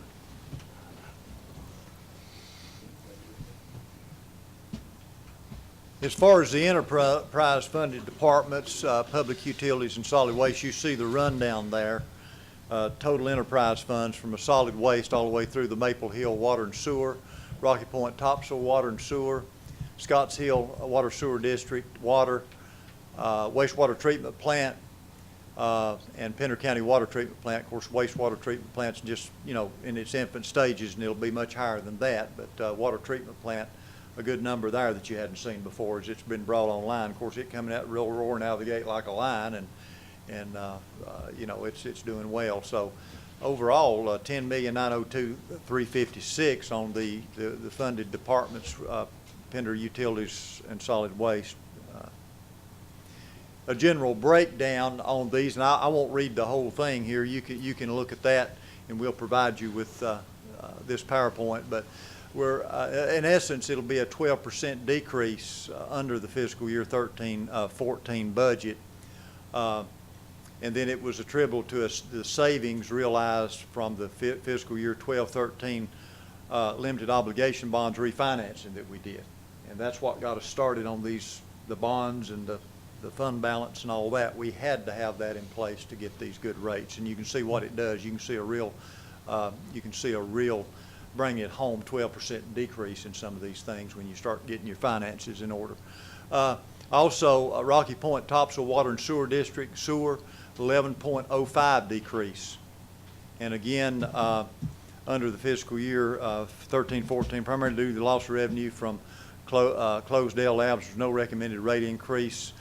As far as the enterprise funded departments, public utilities and solid waste, you see the rundown there. Total enterprise funds from a solid waste all the way through the Maple Hill Water and Sewer, Rocky Point Topsail Water and Sewer, Scotts Hill Water Sewer District Water, wastewater treatment plant, and Pender County Water Treatment Plant. Of course, wastewater treatment plant's just, you know, in its infant stages, and it'll be much higher than that. But water treatment plant, a good number there that you hadn't seen before as it's been brought online. Of course, it coming out real roaring out of the gate like a lion, and you know, it's doing well. So overall, $10,902,356 on the funded departments, Pender Utilities and Solid Waste. a general breakdown on these, and I won't read the whole thing here. You can look at that, and we'll provide you with this PowerPoint. But we're in essence, it'll be a 12% decrease under the fiscal year 13-14 budget. And then it was attributable to the savings realized from the fiscal year 12-13 limited obligation bonds refinancing that we did. And that's what got us started on the bonds and the fund balance and all that. We had to have that in place to get these good rates. And you can see what it does. You can see a real bring it home 12% decrease in some of these things when you start getting your finances in order. Also, Rocky Point Topsail Water and Sewer District, sewer, 11.05 decrease. And again, under the fiscal year 13-14, primarily due to the loss of revenue from Closedale Labs, there's no recommended rate increase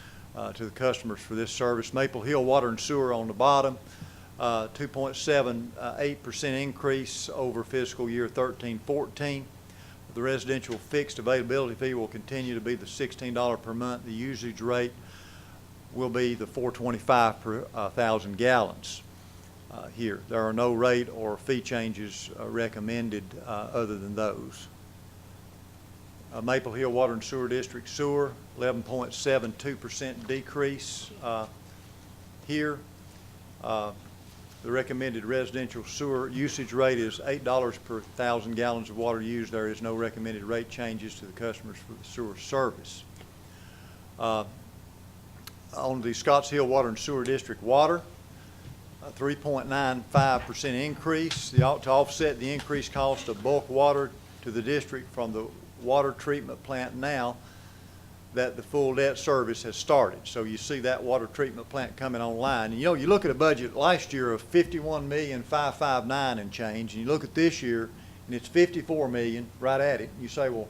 to the customers for this service. Maple Hill Water and Sewer on the bottom, 2.78% increase over fiscal year 13-14. The residential fixed availability fee will continue to be the $16 per month. The usage rate will be the $4.25 per 1,000 gallons here. There are no rate or fee changes recommended other than those. Maple Hill Water and Sewer District sewer, 11.72% decrease here. The recommended residential sewer usage rate is $8 per 1,000 gallons of water used. There is no recommended rate changes to the customers for the sewer service. On the Scotts Hill Water and Sewer District water, a 3.95% increase to offset the increased cost of bulk water to the district from the water treatment plant now that the full debt service has started. So you see that water treatment plant coming online. And you know, you look at a budget last year of $51,559,000 and change, and you look at this year and it's $54 million right at it. You say, well,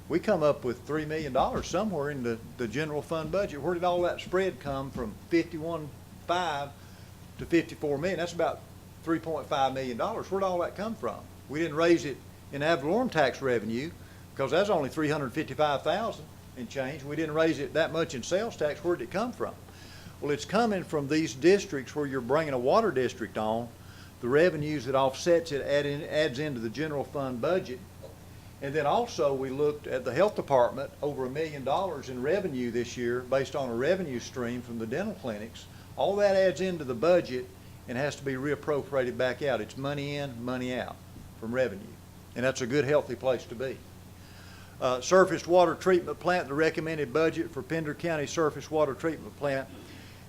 we come up with $3 million somewhere in the general fund budget. Where did all that spread come from 51.5 to 54 million? That's about $3.5 million. Where'd all that come from? We didn't raise it in ad valorem tax revenue because that's only $355,000 and change. We didn't raise it that much in sales tax. Where did it come from? Well, it's coming from these districts where you're bringing a water district on. The revenues that offsets it adds into the general fund budget. And then also we looked at the health department, over $1 million in revenue this year based on a revenue stream from the dental clinics. All that adds into the budget and has to be reappropriated back out. It's money in, money out from revenue. And that's a good, healthy place to be. Surface water treatment plant, the recommended budget for Pender County surface water treatment plant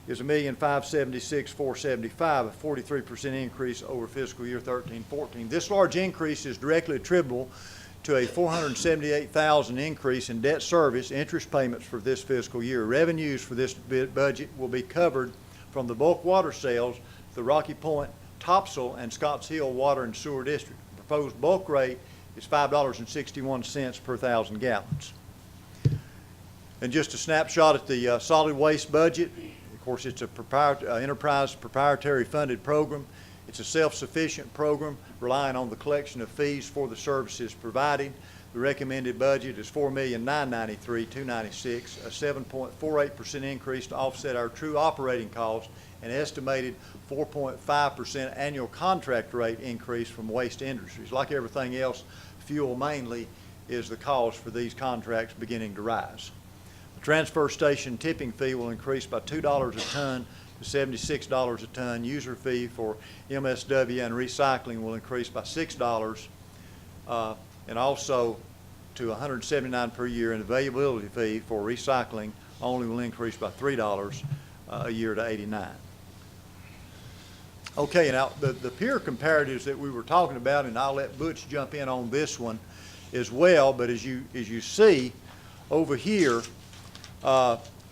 is $1,576,475, a 43% increase over fiscal year 13-14. This large increase is directly attributable to a $478,000 increase in debt service interest payments for this fiscal year. Revenues for this budget will be covered from the bulk water sales to the Rocky Point, Topsail, and Scotts Hill Water and Sewer District. The proposed bulk rate is $5.61 per 1,000 gallons. And just a snapshot at the solid waste budget. Of course, it's a enterprise proprietary funded program. It's a self-sufficient program relying on the collection of fees for the services provided. The recommended budget is $4,993,296, a 7.48% increase to offset our true operating costs, an estimated 4.5% annual contract rate increase from waste industries. Like everything else, fuel mainly is the cause for these contracts beginning to rise. The transfer station tipping fee will increase by $2 a ton to $76 a ton. User fee for MSW and recycling will increase by $6 and also to $179 per year, and availability fee for recycling only will increase by $3 a year to $89. Okay, now the peer comparatives that we were talking about, and I'll let Butch jump in on this one as well, but as you see over here,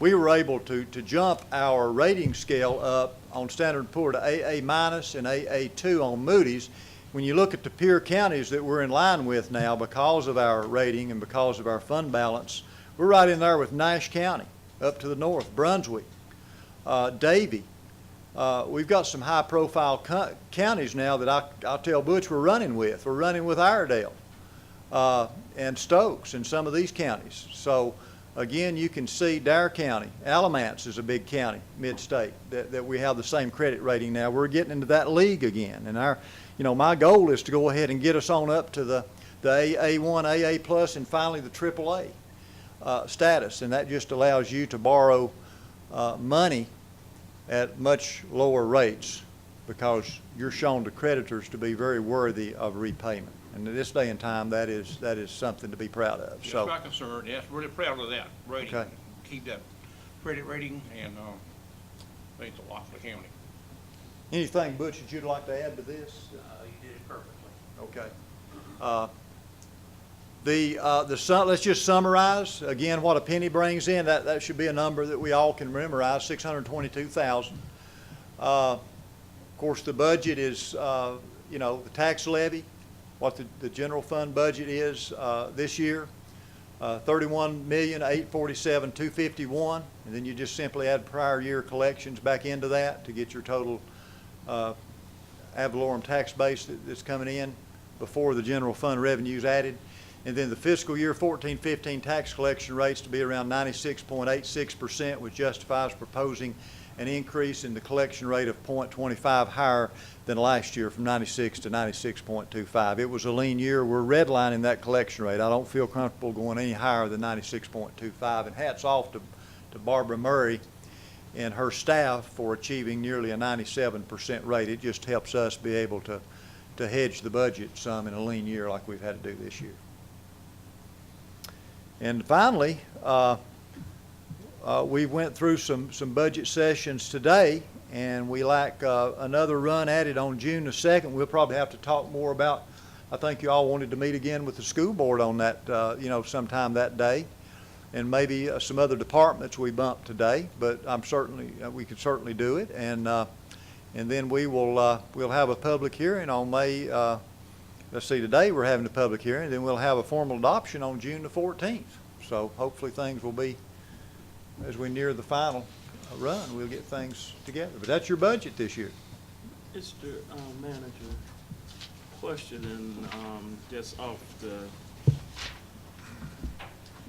we were able to jump our rating scale up on Standard & Poor's to AA- and AA2 on Moody's. When you look at the peer counties that we're in line with now because of our rating and because of our fund balance, we're right in there with Nash County up to the north, Brunswick, Davie. We've got some high-profile counties now that I'll tell Butch we're running with. We're running with Iredale and Stokes and some of these counties. So Again, you can see Dare County, Alamance is a big county, mid-state, that we have the same credit rating now. We're getting into that league again. And my goal is to go ahead and get us on up to the AA1, AA plus, and finally the AAA status. And that just allows you to borrow money at much lower rates because you're shown to creditors to be very worthy of repayment. And in this day and time, that is something to be proud of. That's So, my concern, yes, really proud of that rating. Okay. Keep that credit rating, and I think it's a lot for the county. anything, Butch, that you'd like to add to this? You did it perfectly. Okay. Let's just summarize again what a penny brings in. That should be a number that we all can memorize, $622,000. Of course, the budget is, the tax levy, what the general fund budget is this year, $31,847,251, and then you just simply add prior year collections back into that to get your total ad valorem tax base that's coming in before the general fund revenues added. And then the fiscal year 14-15 tax collection rates to be around 96.86%, which justifies proposing an increase in the collection rate of 0.25 higher than last year from 96 to 96.25. It was a lean year. We're redlining that collection rate. I don't feel comfortable going any higher than 96.25. And hats off to Barbara Murray and her staff for achieving nearly a 97% rate. It just helps us be able to hedge the budget some in a lean year like we've had to do this year. And finally, we went through some budget sessions today, and we lack another run at it on June the 2nd. We'll probably have to talk more about, I think you all wanted to meet again with the school board on that, sometime that day, and maybe some other departments we bumped today, but we could certainly do it. And then we'll have a public hearing on May, let's see, today we're having a public hearing, then we'll have a formal adoption on June the 14th. So hopefully things will be, as we near the final run, we'll get things together. But that's your budget this year. Mr. Manager, question and just off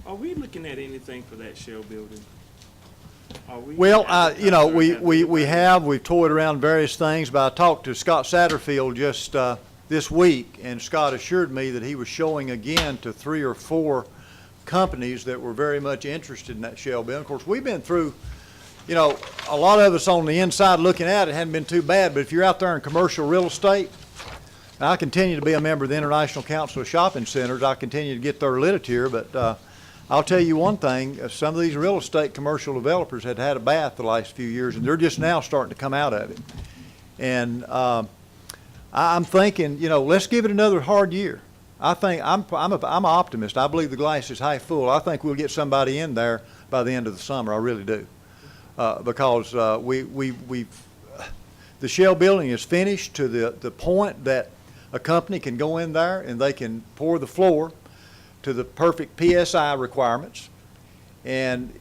are we looking at anything for that shell building? Are we? Well, we've toyed around various things, but I talked to Scott Satterfield just this week, and Scott assured me that he was showing again to 3 or 4 companies that were very much interested in that shell building. Of course, we've been through, a lot of us on the inside looking at it hadn't been too bad, but if you're out there in commercial real estate, and I continue to be a member of the International Council of Shopping Centers, I continue to get their literature, but I'll tell you one thing, some of these real estate commercial developers had a bath the last few years, and they're just now starting to come out of it. And I'm thinking, let's give it another hard year. I think I'm an optimist. I believe the glass is half full. I think we'll get somebody in there by the end of the summer. I really do, because the shell building is finished to the point that a company can go in there and they can pour the floor to the perfect PSI requirements, and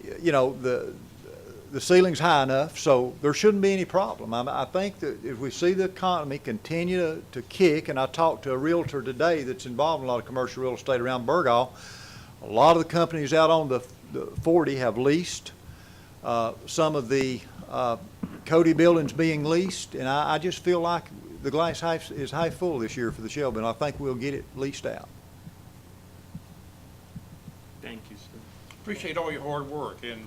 the ceiling's high enough, so there shouldn't be any problem. I think that if we see the economy continue to kick, and I talked to a realtor today that's involved in a lot of commercial real estate around Burgaw, a lot of the companies out on the 40 have leased, some of the Cody buildings being leased, and I just feel like the glass is half full this year for the shell building. I think we'll get it leased out. Thank you, sir. Appreciate all your hard work, and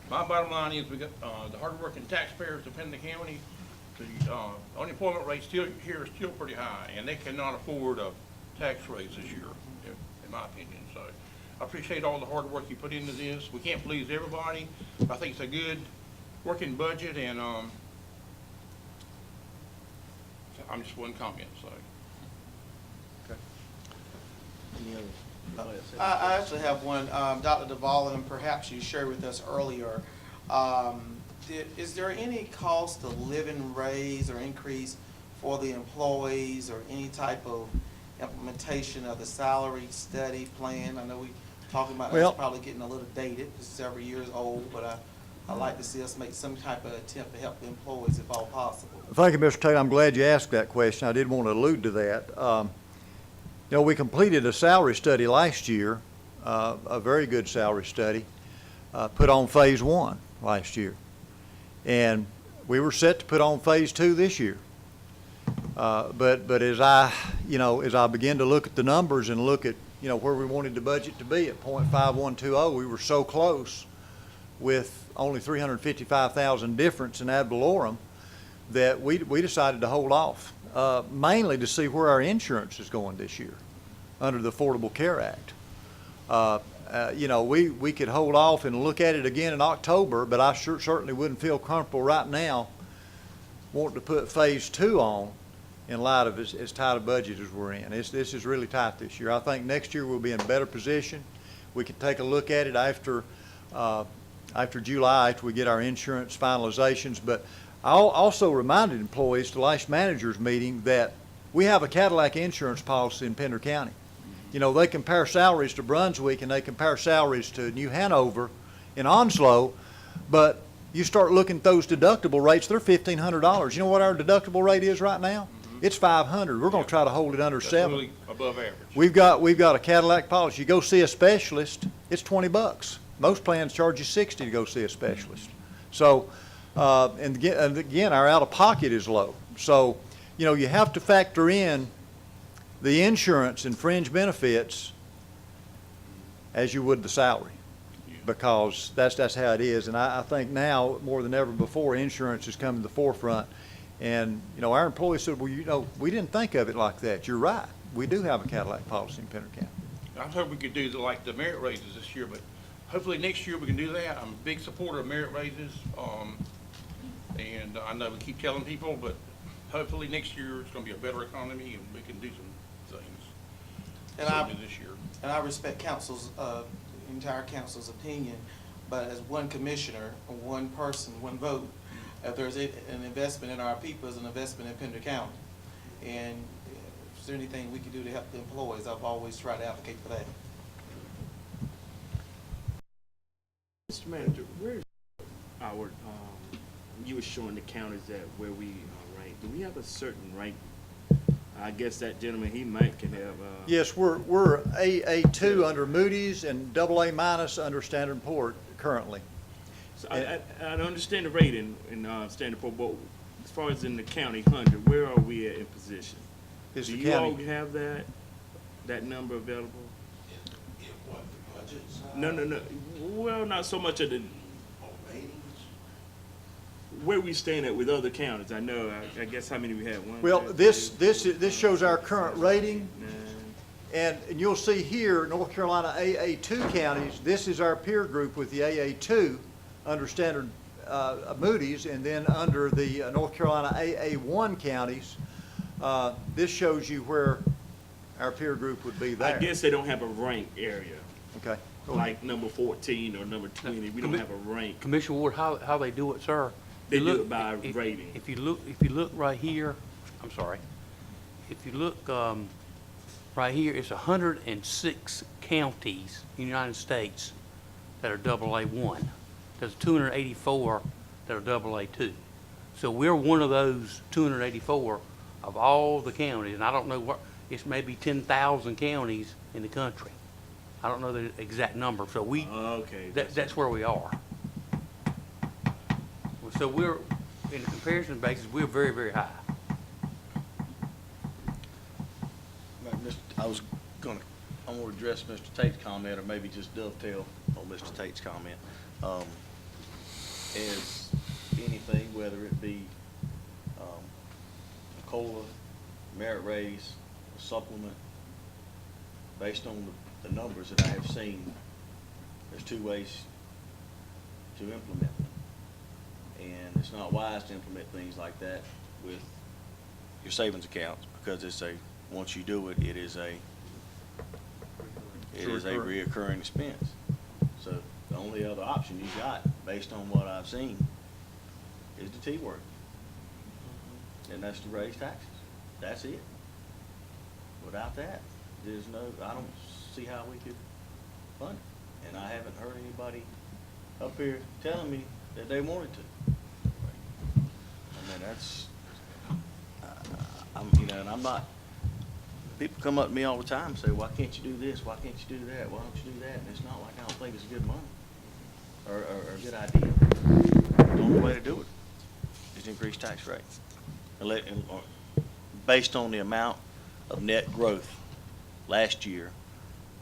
my bottom line is we got the hardworking taxpayers of Pender County. The unemployment rate here is still pretty high, and they cannot afford a tax raise this year, in my opinion. So I appreciate all the hard work you put into this. We can't please everybody, but I think it's a good working budget, and I'm just one comment. So. Okay. Any other? I actually have one, Dr. Duvall, and perhaps you shared with us earlier. Is there any cost of living raise or increase for the employees, or any type of implementation of the salary study plan? I know we talking about it's probably getting a little dated. It's several years old, but I'd like to see us make some type of attempt to help the employees if all possible. Thank you, Mr. Taylor. I'm glad you asked that question. I did want to allude to that. We completed a salary study last year, a very good salary study, put on phase one last year. And we were set to put on phase two this year. But as I began to look at the numbers and look at, where we wanted the budget to be at .5120, we were so close with only 355,000 difference in ad valorem that we decided to hold off, mainly to see where our insurance is going this year under the Affordable Care Act. We could hold off and look at it again in October, but I certainly wouldn't feel comfortable right now wanting to put phase two on in light of as tight a budget as we're in. This is really tight this year. I think next year we'll be in a better position. We can take a look at it after July, after we get our insurance finalizations. But I also reminded employees to last manager's meeting that we have a Cadillac insurance policy in Pender County. They compare salaries to Brunswick and they compare salaries to New Hanover in Onslow, but you start looking at those deductible rates, they're $1,500. You know what our deductible rate is right now? It's $500. We're going to try to hold it under That's $700. really above average. We've got a Cadillac policy. You go see a specialist, it's $20. Most plans charge you $60 to go see a specialist. So, and again, our out-of-pocket is low. So, you have to factor in the insurance and fringe benefits as you would the salary, because that's how it is. And I think now more than ever before, insurance has come to the forefront. And our employees said, well, we didn't think of it like that. You're right. We do have a Cadillac policy in Pender County. I was hoping we could do the merit raises this year, but hopefully next year we can do that. I'm a big supporter of merit raises, and I know we keep telling people, but hopefully next year it's going to be a better economy and we can do some things. And certainly this year. And I respect entire council's opinion, but as one commissioner, one person, one vote, if there's an investment in our people, it's an investment in Pender County. And if there's anything we can do to help the employees, I've always tried to advocate for that. Mr. Manager, where's our, you were showing the counties that where we are ranked. Do we have a certain rank? I guess that gentleman, he can have. Yes, we're AA2 under Moody's and AA- under Standard & Poor's currently. So I understand the rating in Standard & Poor's, but as far as in the county 100, where are we at in position? Is Do the you all county- have that number available? In what, the budget side? No. Well, not so much of the where we stand at with other counties. I know. I guess how many we had. One. Well, two, this shows our current rating, 9. and you'll see here North Carolina AA2 counties. This is our peer group with the AA2 under Standard Moody's, and then under the North Carolina AA1 counties. This shows you where our peer group would be there. I guess they don't have a rank area. Okay. Like number 14 or number 20. We don't have a rank. Commissioner Ward, how they do it, sir? They You do look- it by if- rating. If you look right here, I'm sorry. If you look right here, it's 106 counties in the United States that are AA1. There's 284 that are AA2. So we're one of those 284 of all the counties, and I don't know what, it's maybe 10,000 counties in the country. I don't know the exact number, so Okay. that's where we are. So we're, in a comparison basis, we're very, very high. I was I want to address Mr. Tate's comment, or maybe just dovetail on Mr. Tate's comment. As anything, whether it be a COLA, merit raise, a supplement, based on the numbers that I have seen, there's two ways to implement them. And it's not wise to implement things like that with your savings accounts, because once you do it, it is a reoccurring expense. So the only other option you got, based on what I've seen, is the T word. And that's to raise taxes. That's it. Without that, I don't see how we could fund it. And I haven't heard anybody up here telling me that they wanted to. I mean, and I'm not, people come up to me all the time and say, why can't you do this? Why can't you do that? Why don't you do that? And it's not like I don't think it's good money. are a good idea. The only way to do it is increase tax rates. Based on the amount of net growth last year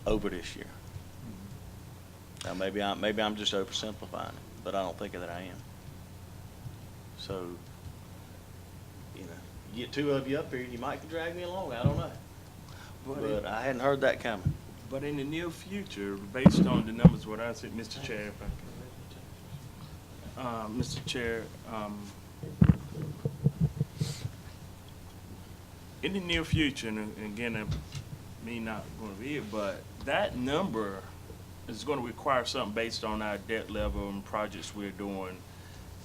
over this year. Now, maybe I'm just oversimplifying it, but I don't think that I am. So, you know, you get two of you up here, you might can drag me along, I don't know. But I hadn't heard that coming. But in the near future, based on the numbers, what I said, Mr. Chair, if I can, Mr. Chair, in the near future, and again, me not going to be it, but that number is going to require something based on our debt level and projects we're doing.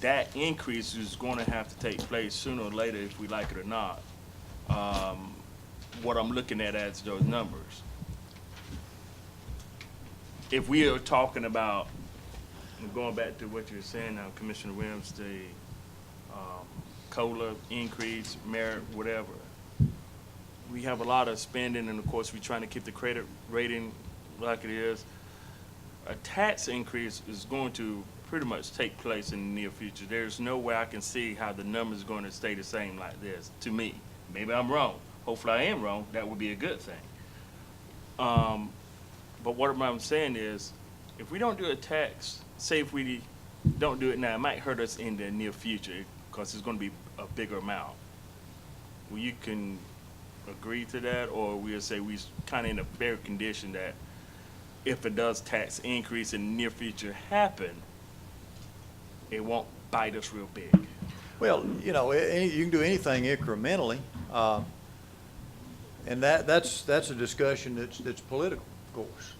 That increase is going to have to take place sooner or later, if we like it or not. What I'm looking at as those numbers. If we are talking about, going back to what you were saying now, Commissioner Williams, the COLA increase, merit, whatever, we have a lot of spending, and of course, we're trying to keep the credit rating like it is. A tax increase is going to pretty much take place in the near future. There's no way I can see how the numbers are going to stay the same like this, to me. Maybe I'm wrong. Hopefully I am wrong. That would be a good thing. But what I'm saying is, if we don't do a tax, say if we don't do it now, it might hurt us in the near future because it's going to be a bigger amount. Well, you can agree to that, or we'll say we're kind of in a fair condition that if it does tax increase in the near future happen, it won't bite us real big. Well, you know, you can do anything incrementally, and that's a discussion that's political, of course.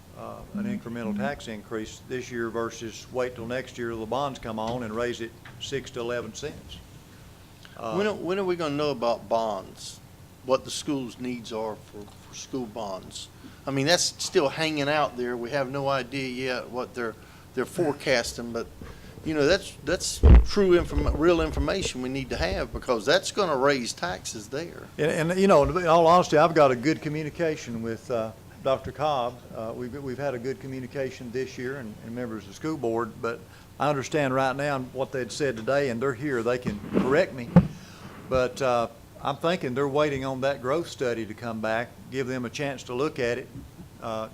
An incremental tax increase this year versus wait till next year till the bonds come on and raise it 6 to 11 cents. When are we gonna know about bonds? What the school's needs are for school bonds? I mean, that's still hanging out there. We have no idea yet what they're forecasting, but, you know, that's real information we need to have, because that's gonna raise taxes there. And you know, in all honesty, I've got a good communication with Dr. Cobb. We've had a good communication this year and members of the school board, but I understand right now what they'd said today, and they're here, they can correct me. But I'm thinking they're waiting on that growth study to come back, give them a chance to look at it,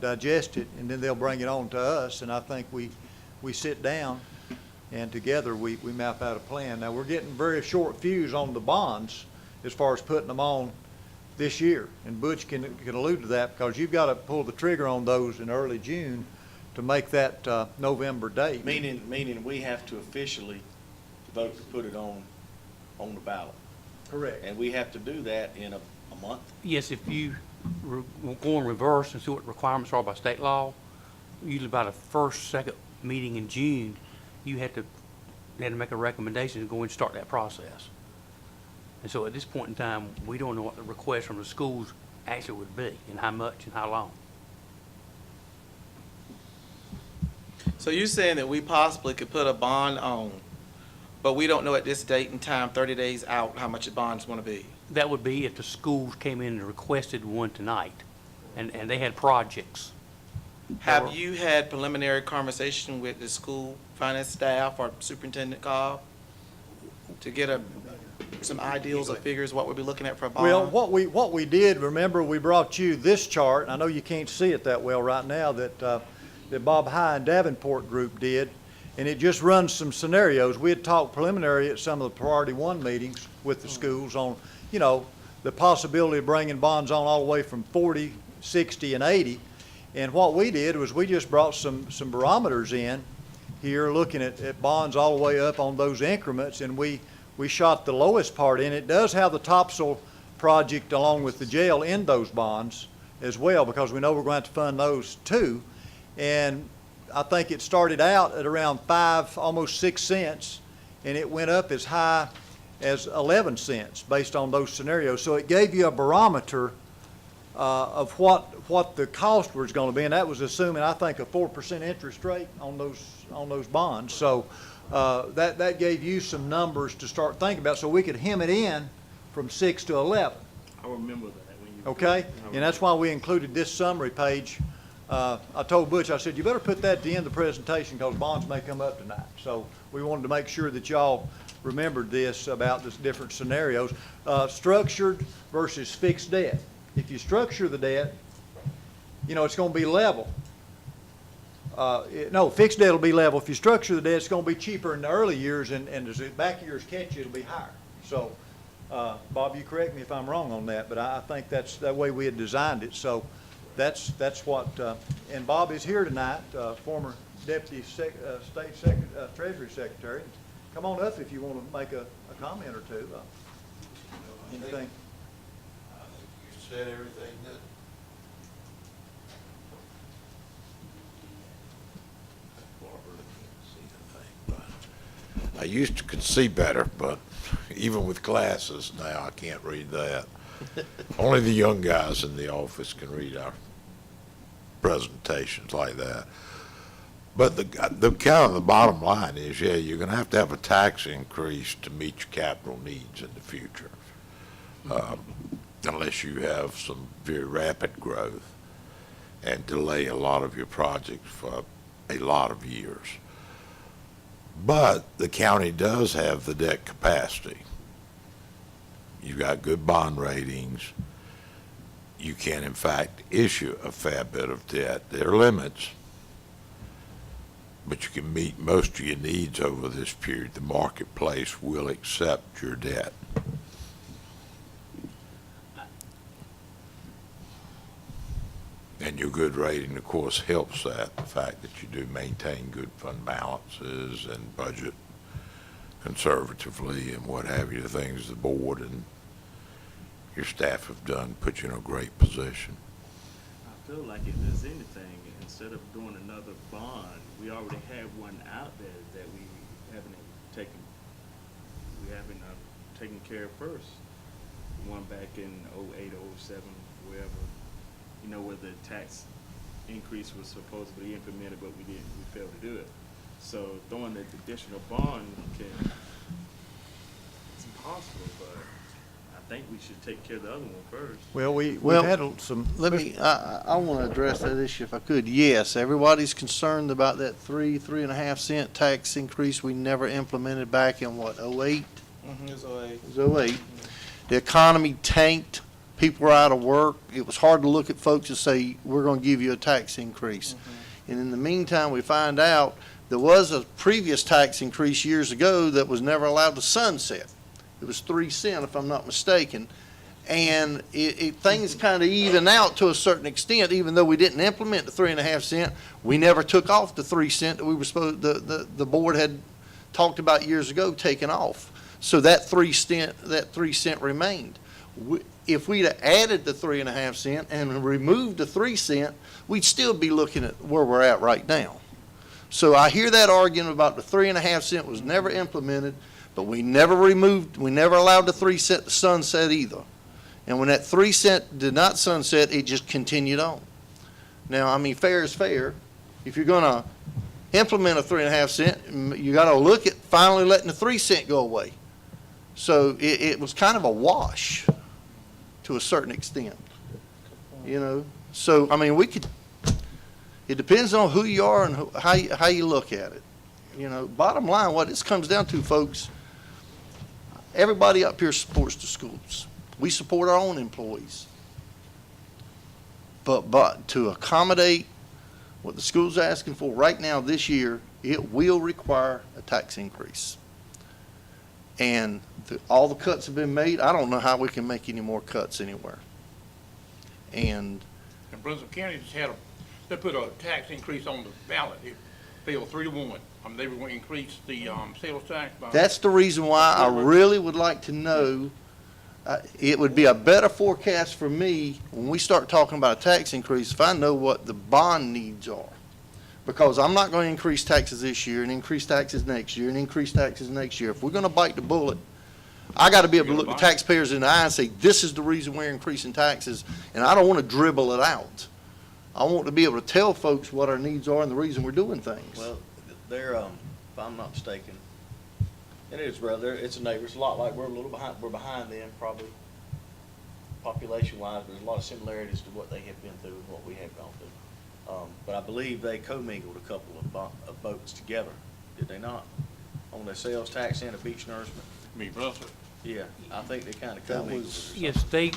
digest it, and then they'll bring it on to us. And I think we sit down and together we map out a plan. Now, we're getting very short fuse on the bonds as far as putting them on this year. And Butch can allude to that, because you've got to pull the trigger on those in early June to make that November date. Meaning we have to officially vote to put it on the ballot. Correct. And we have to do that in a month. Yes, if you go in reverse and see what the requirements are by state law, usually by the second meeting in June, they had to make a recommendation to go and start that process. And so at this point in time, we don't know what the request from the schools actually would be, and how much and how long. So you're saying that we possibly could put a bond on, but we don't know at this date and time, 30 days out, how much the bond's going to be? That would be if the schools came in and requested one tonight, and they had projects. Have you had preliminary conversation with the school finance staff or Superintendent Cobb to get some ideals or figures what we'll be looking at for a bond? Well, what we did, remember, we brought you this chart. I know you can't see it that well right now, that Bob High and Davenport group did, and it just runs some scenarios. We had talked preliminary at some of the priority one meetings with the schools on, you know, the possibility of bringing bonds on all the way from 40, 60, and 80. And what we did was we just brought some barometers in here, looking at bonds all the way up on those increments, and we shot the lowest part in. It does have the Topsail project along with the jail in those bonds as well, because we know we're going to have to fund those too. And I think it started out at around 5, almost 6 cents, and it went up as high as 11 cents based on those scenarios. So it gave you a barometer of what the cost was going to be, and that was assuming, I think, a 4% interest rate on those bonds. So that gave you some numbers to start thinking about, so we could hem it in from 6 to 11. I remember that when you. Okay, and that's why we included this summary page I told Butch, I said, you better put that at the end of the presentation because bonds may come up tonight. So we wanted to make sure that y'all remembered this about the different scenarios. Structured versus fixed debt. If you structure the debt, you know, it's going to be level. No, fixed debt will be level. If you structure the debt, it's going to be cheaper in the early years, and as the back years catch you, it'll be higher. So, Bob, you correct me if I'm wrong on that, but I think that's the way we had designed it. So that's what, and Bob is here tonight, former Deputy Treasury Secretary. Come on up if you want to make a comment or two. Anything? You said everything that I used to could see better, but even with glasses now I can't read that. Only the young guys in the office can read our presentations like that. But the kind of the bottom line is, yeah, you're going to have a tax increase to meet your capital needs in the future, unless you have some very rapid growth and delay a lot of your projects for a lot of years. But the county does have the debt capacity. You've got good bond ratings. You can, in fact, issue a fair bit of debt. There are limits, but you can meet most of your needs over this period. The marketplace will accept your debt. And your good rating, of course, helps that, the fact that you do maintain good fund balances and budget conservatively and what have you, the things the board and your staff have done put you in a great position. I feel like if there's anything, instead of doing another bond, we already have one out there that we haven't taken care of first. The one back in 08, 07, wherever, you know, where the tax increase was supposedly implemented, but we failed to do it. So throwing the additional bond it's impossible, but I think we should take care of the other one first. Well, we've Well, had some. I want to address that issue if I could. Yes, everybody's concerned about that 3.5 cent tax increase we never implemented back in what, 08? It was 08. It was 08. The economy tanked. People were out of work. It was hard to look at folks and say, we're going to give you a tax increase. And in the meantime, we find out there was a previous tax increase years ago that was never allowed to sunset. It was 3 cents, if I'm not mistaken. And things kind of even out to a certain extent, even though we didn't implement the 3.5 cent. We never took off the 3 cent that we were supposed, the board had talked about years ago taking off. So that 3 cent remained. If we'd have added the 3.5 cent and removed the 3 cent, we'd still be looking at where we're at right now. So I hear that argument about the 3.5 cent was never implemented, but we never allowed the 3 cent to sunset either. And when that 3 cent did not sunset, it just continued on. Now, I mean, fair is fair. If you're going to implement a 3.5 cent, you got to look at finally letting the 3 cent go away. So it was kind of a wash to a certain extent, you know. So, I mean, it depends on who you are and how you look at it. You know, bottom line, what this comes down to, folks, everybody up here supports the schools. We support our own employees. But to accommodate what the school's asking for right now this year, it will require a tax increase. And all the cuts have been made. I don't know how we can make any more cuts anywhere. And Brunswick County just they put a tax increase on the ballot. It failed 3-1. They were going to increase the sales tax by. that's the reason why I really would like to know. It would be a better forecast for me when we start talking about a tax increase if I know what the bond needs are. Because I'm not going to increase taxes this year and increase taxes next year and increase taxes next year. If we're going to bite the bullet, I got to be able to look the taxpayers in the eye and say, this is the reason we're increasing taxes, and I don't want to dribble it out. I want to be able to tell folks what our needs are and the reason we're doing things. Well, they're, if I'm not mistaken, and it is rather, it's a neighbor. It's a lot like we're behind them probably population-wise, but there's a lot of similarities to what they have been through and what we have gone through. But I believe they commingled a couple of boats together, did they not? On their sales tax and a beach nourishment? Me, brother. Yeah, I think they kind of That commingled. was- Yes, they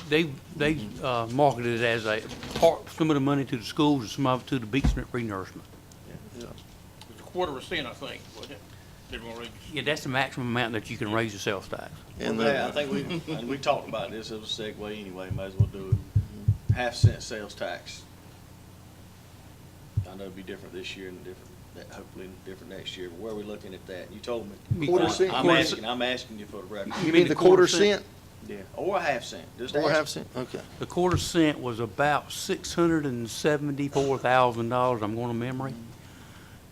marketed it as a part, some of the money to the schools and some of it to the beach renourishment. Yeah. It's a 1/4%, I think, wasn't it? They're gonna raise. Yeah, that's the maximum amount that you can raise the sales tax. And Yeah, I think we talked about this as a segue anyway, might as well do it. 1/2 cent sales tax. I know it'll be different this year and hopefully different next year, but where are we looking at that? You told me. Quarter cent? I'm asking you for the record. You mean the quarter cent? Yeah, or 1/2 cent, just Or ask. 1/2 cent? Okay. The 1/4 cent was about $674,000, I'm going to memory.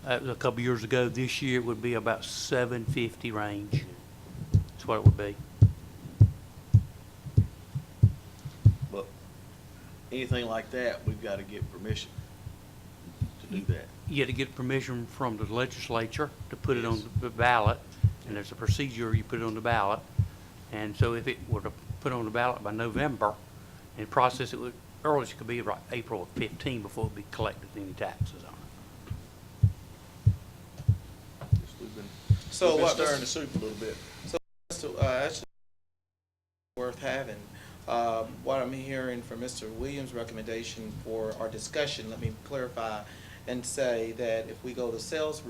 That was a couple years ago. This year it would be about $750 range. That's what it would be. But anything like that, we've got to get permission to do that. You had to get permission from the legislature to put it on the ballot, and there's a procedure, you put it on the ballot. And so if it were to put on the ballot by November, and process it would, earliest it could be about April of 15 before it be collected any taxes on it. Just we've been stirring the soup a little bit. That's worth having. What I'm hearing from Mr. Williams' recommendation for our discussion, let me clarify and say that if we go the sales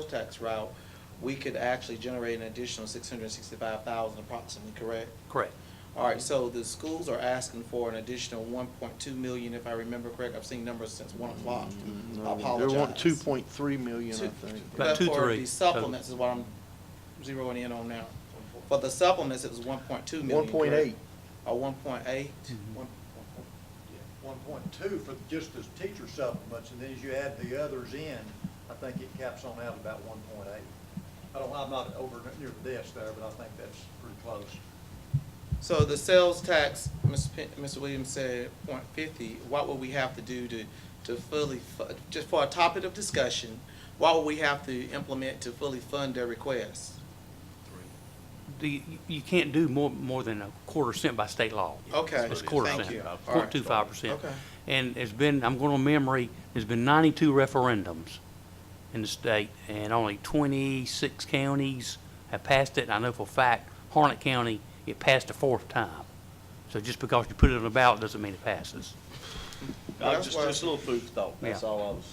tax route, we could actually generate an additional $665,000 approximately, correct? Correct. All right, so the schools are asking for an additional 1.2 million, if I remember correct. I've seen numbers since 1 o'clock. I apologize. They want 2.3 million, I think. About But for 2.3 the supplements is what I'm zeroing in on now. For the supplements, it was 1.2 million. 1.8. Or 1.8? 1.2 for just as teacher supplements, and then as you add the others in, I think it caps on out about 1.8. I'm not over near the desk there, but I think that's pretty close. So the sales tax, Mr. Williams said 0.50, what would we have to do to fully, just for a topic of discussion, what would we have to implement to fully fund their request? You can't do more than a 1/4 cent by state law. Okay, It's 1/4 thank cent, you. All right. 0.25%. Okay. And it's been, I'm going on memory, there's been 92 referendums in the state, and only 26 counties have passed it. And I know for a fact, Harnett County, it passed the 4th time. So just because you put it on the ballot doesn't mean it passes. Just a little food for thought, that's Yeah. all I was,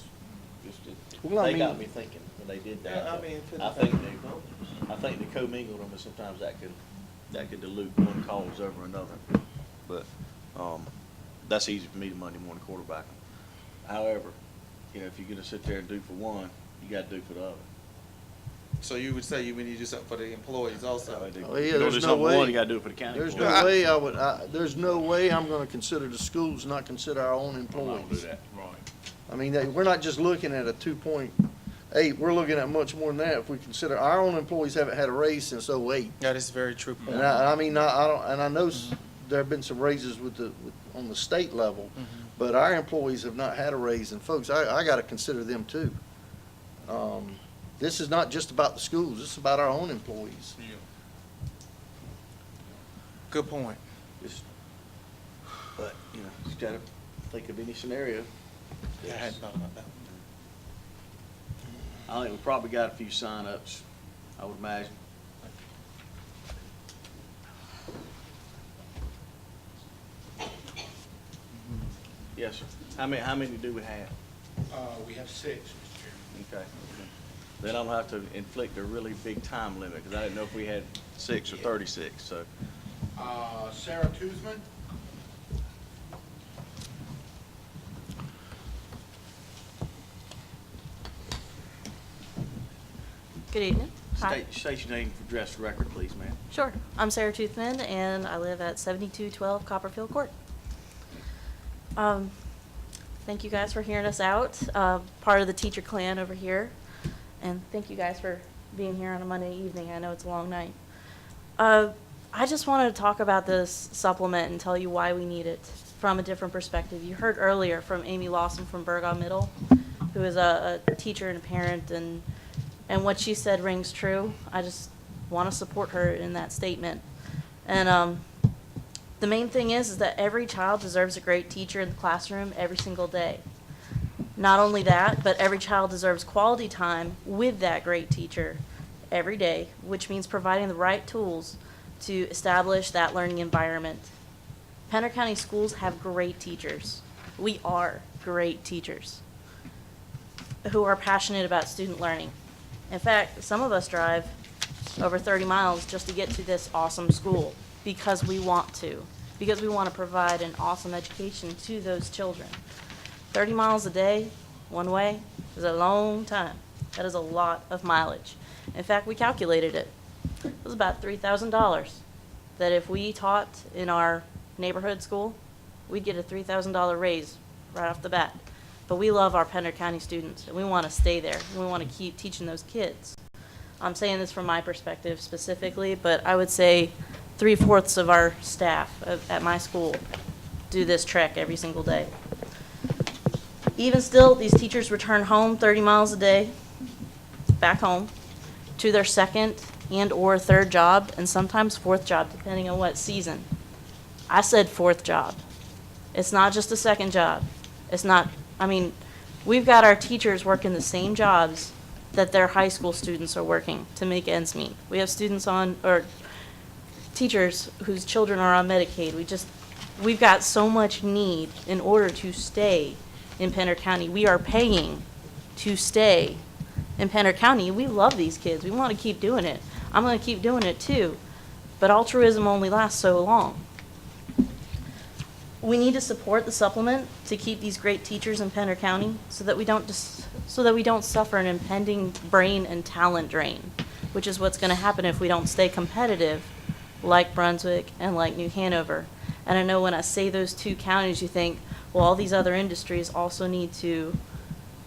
Well, I they mean- got me thinking when they did that. Yeah, I but mean, for I the- think they commingled them, and sometimes that could dilute one cause over another. But, that's easy for me to Monday morning quarterback 'em. However, if you're gonna sit there and do for one, you gotta do for the other. So you would say we need to do something for the employees also? Oh, You yeah, don't do there's no something for one, way. you gotta do it for the county. There's employees. no way there's no way I'm gonna consider the schools, not consider our own I'm not gonna do employees. that. Right. I mean, we're not just looking at a 2.8, we're looking at much more than that. If we consider our own employees haven't had a raise since '08. That is a very true point. And I mean, I don't, and I know there have been some raises on the state level, but our employees have not had a raise, and folks, I gotta consider them too. This is not just about the schools, this is about our own employees. Yeah. Good point. But, just gotta think of any scenario. I hadn't thought about that. I think we probably got a few sign-ups, I would imagine. Yes, sir. How many do we have? We have 6, Mr. Chairman. Okay. Then I'm gonna have to inflict a really big time limit, because I didn't know if we had 6 or 36, so. Sarah Tuzman? Good evening. Hi. State your name for dress record, please, ma'am. Sure. I'm Sarah Toothman, and I live at 7212 Copperfield Court. Thank you guys for hearing us out, part of the teacher clan over here. And thank you guys for being here on a Monday evening. I know it's a long night. I just wanted to talk about this supplement and tell you why we need it from a different perspective. You heard earlier from Amy Lawson from Burgaw Middle, who is a teacher and a parent, and what she said rings true. I just want to support her in that statement. And the main thing is that every child deserves a great teacher in the classroom every single day. Not only that, but every child deserves quality time with that great teacher every day, which means providing the right tools to establish that learning environment. Pender County schools have great teachers. We are great teachers who are passionate about student learning. In fact, some of us drive over 30 miles just to get to this awesome school because we want to provide an awesome education to those children. 30 miles a day, one way, is a long time. That is a lot of mileage. In fact, we calculated it. It was about $3,000 that if we taught in our neighborhood school, we'd get a $3,000 raise right off the bat. But we love our Pender County students, and we want to stay there, and we want to keep teaching those kids. I'm saying this from my perspective specifically, but I would say 3/4 of our staff at my school do this trek every single day. Even still, these teachers return home 30 miles a day, back home, to their second and or third job, and sometimes fourth job, depending on what season. I said fourth job. It's not just a second job. It's not, we've got our teachers working the same jobs that their high school students are working to make ends meet. We have teachers whose children are on Medicaid. We've got so much need in order to stay in Pender County. We are paying to stay in Pender County. We love these kids. We want to keep doing it. I'm going to keep doing it too. But altruism only lasts so long. We need to support the supplement to keep these great teachers in Pender County so that we don't suffer an impending brain and talent drain, which is what's going to happen if we don't stay competitive like Brunswick and like New Hanover. And I know when I say those two counties, you think, well, all these other industries also need to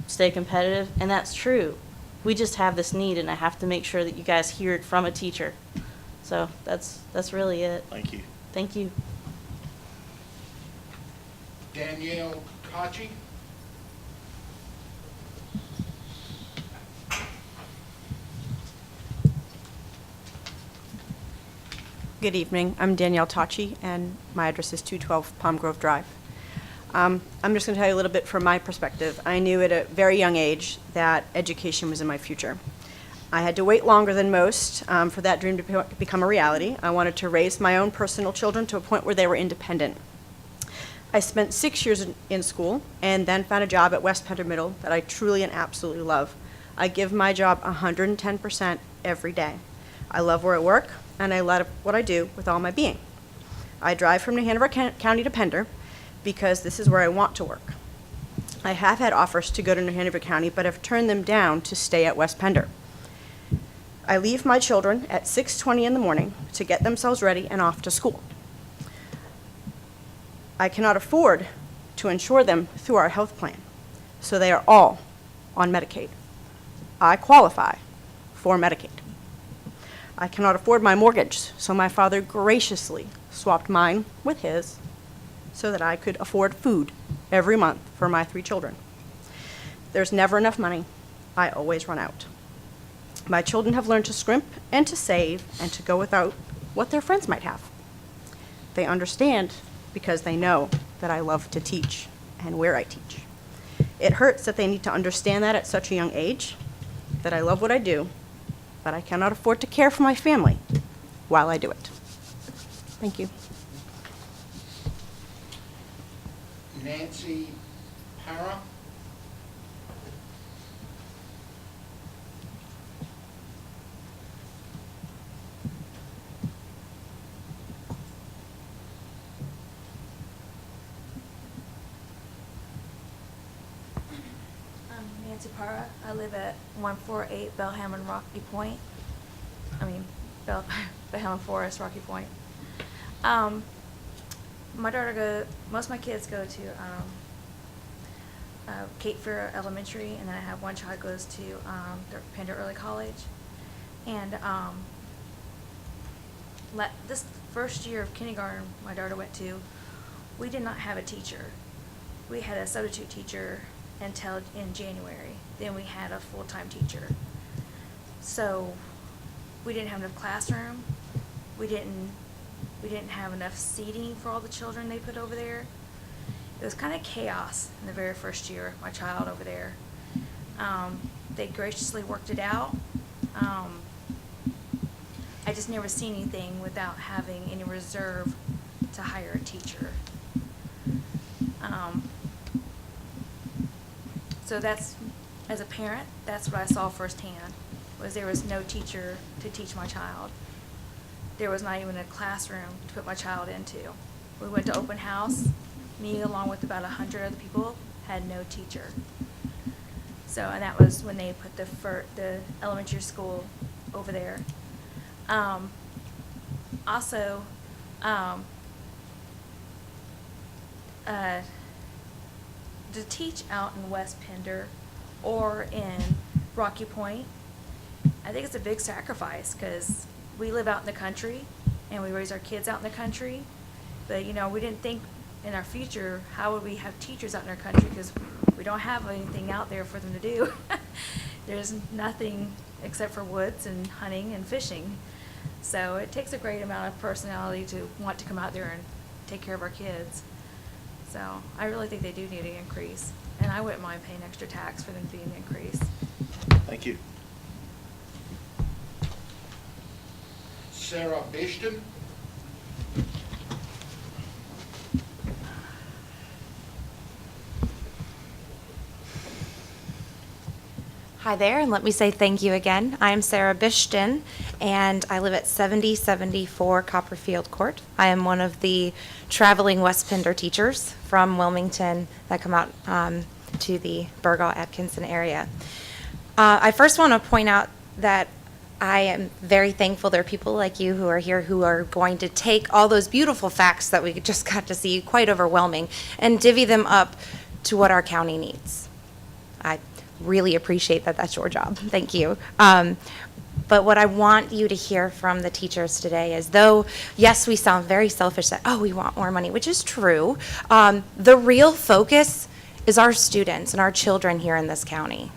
stay competitive, and that's true. We just have this need, and I have to make sure that you guys hear it from a teacher. So that's really it. Thank you. Thank you. Danielle Kachi. Good evening. I'm Danielle Tachi, and my address is 212 Palm Grove Drive. I'm just going to tell you a little bit from my perspective. I knew at a very young age that education was in my future. I had to wait longer than most for that dream to become a reality. I wanted to raise my own personal children to a point where they were independent. I spent 6 years in school and then found a job at West Pender Middle that I truly and absolutely love. I give my job 110% every day. I love where I work, and I love what I do with all my being. I drive from New Hanover County to Pender because this is where I want to work. I have had offers to go to New Hanover County, but have turned them down to stay at West Pender. I leave my children at 6:20 in the morning to get themselves ready and off to school. I cannot afford to insure them through our health plan, so they are all on Medicaid. I qualify for Medicaid. I cannot afford my mortgage, so my father graciously swapped mine with his so that I could afford food every month for my 3 children. There's never enough money. I always run out. My children have learned to scrimp and to save and to go without what their friends might have. They understand because they know that I love to teach and where I teach. It hurts that they need to understand that at such a young age, that I love what I do, but I cannot afford to care for my family while I do it. Thank you. Nancy Para. I'm Nancy Para. I live at 148 Belham and Rocky Point. Belham Forest, Rocky Point. Most of my kids go to Cape Fear Elementary, and then I have one child goes to Pender Early College. And this first year of kindergarten my daughter went to, we did not have a teacher. We had a substitute teacher until in January. Then we had a full-time teacher. So we didn't have enough classroom. We didn't have enough seating for all the children they put over there. It was kind of chaos in the very first year, my child over there. They graciously worked it out. I just never seen anything without having any reserve to hire a teacher. So that's, as a parent, that's what I saw firsthand, was there was no teacher to teach my child. There was not even a classroom to put my child into. We went to open house, me along with about 100 other people had no teacher. So, and that was when they put the elementary school over there. Also, to teach out in West Pender or in Rocky Point, I think it's a big sacrifice because we live out in the country and we raise our kids out in the country. But, you know, we didn't think in our future, how would we have teachers out in our country, because we don't have anything out there for them to do. There's nothing except for woods and hunting and fishing. So it takes a great amount of personality to want to come out there and take care of our kids. So I really think they do need an increase, and I wouldn't mind paying extra tax for them to be an increase. Thank you. Sarah Bishton. Hi there, and let me say thank you again. I'm Sarah Bishton, and I live at 7074 Copperfield Court. I am one of the traveling West Pender teachers from Wilmington that come out to the Burgaw-Atkinson area. I first want to point out that I am very thankful there are people like you who are here who are going to take all those beautiful facts that we just got to see, quite overwhelming, and divvy them up to what our county needs. I really appreciate that that's your job. Thank you. But what I want you to hear from the teachers today is, though, yes, we sound very selfish that, oh, we want more money, which is true, the real focus is our students and our children here in this county.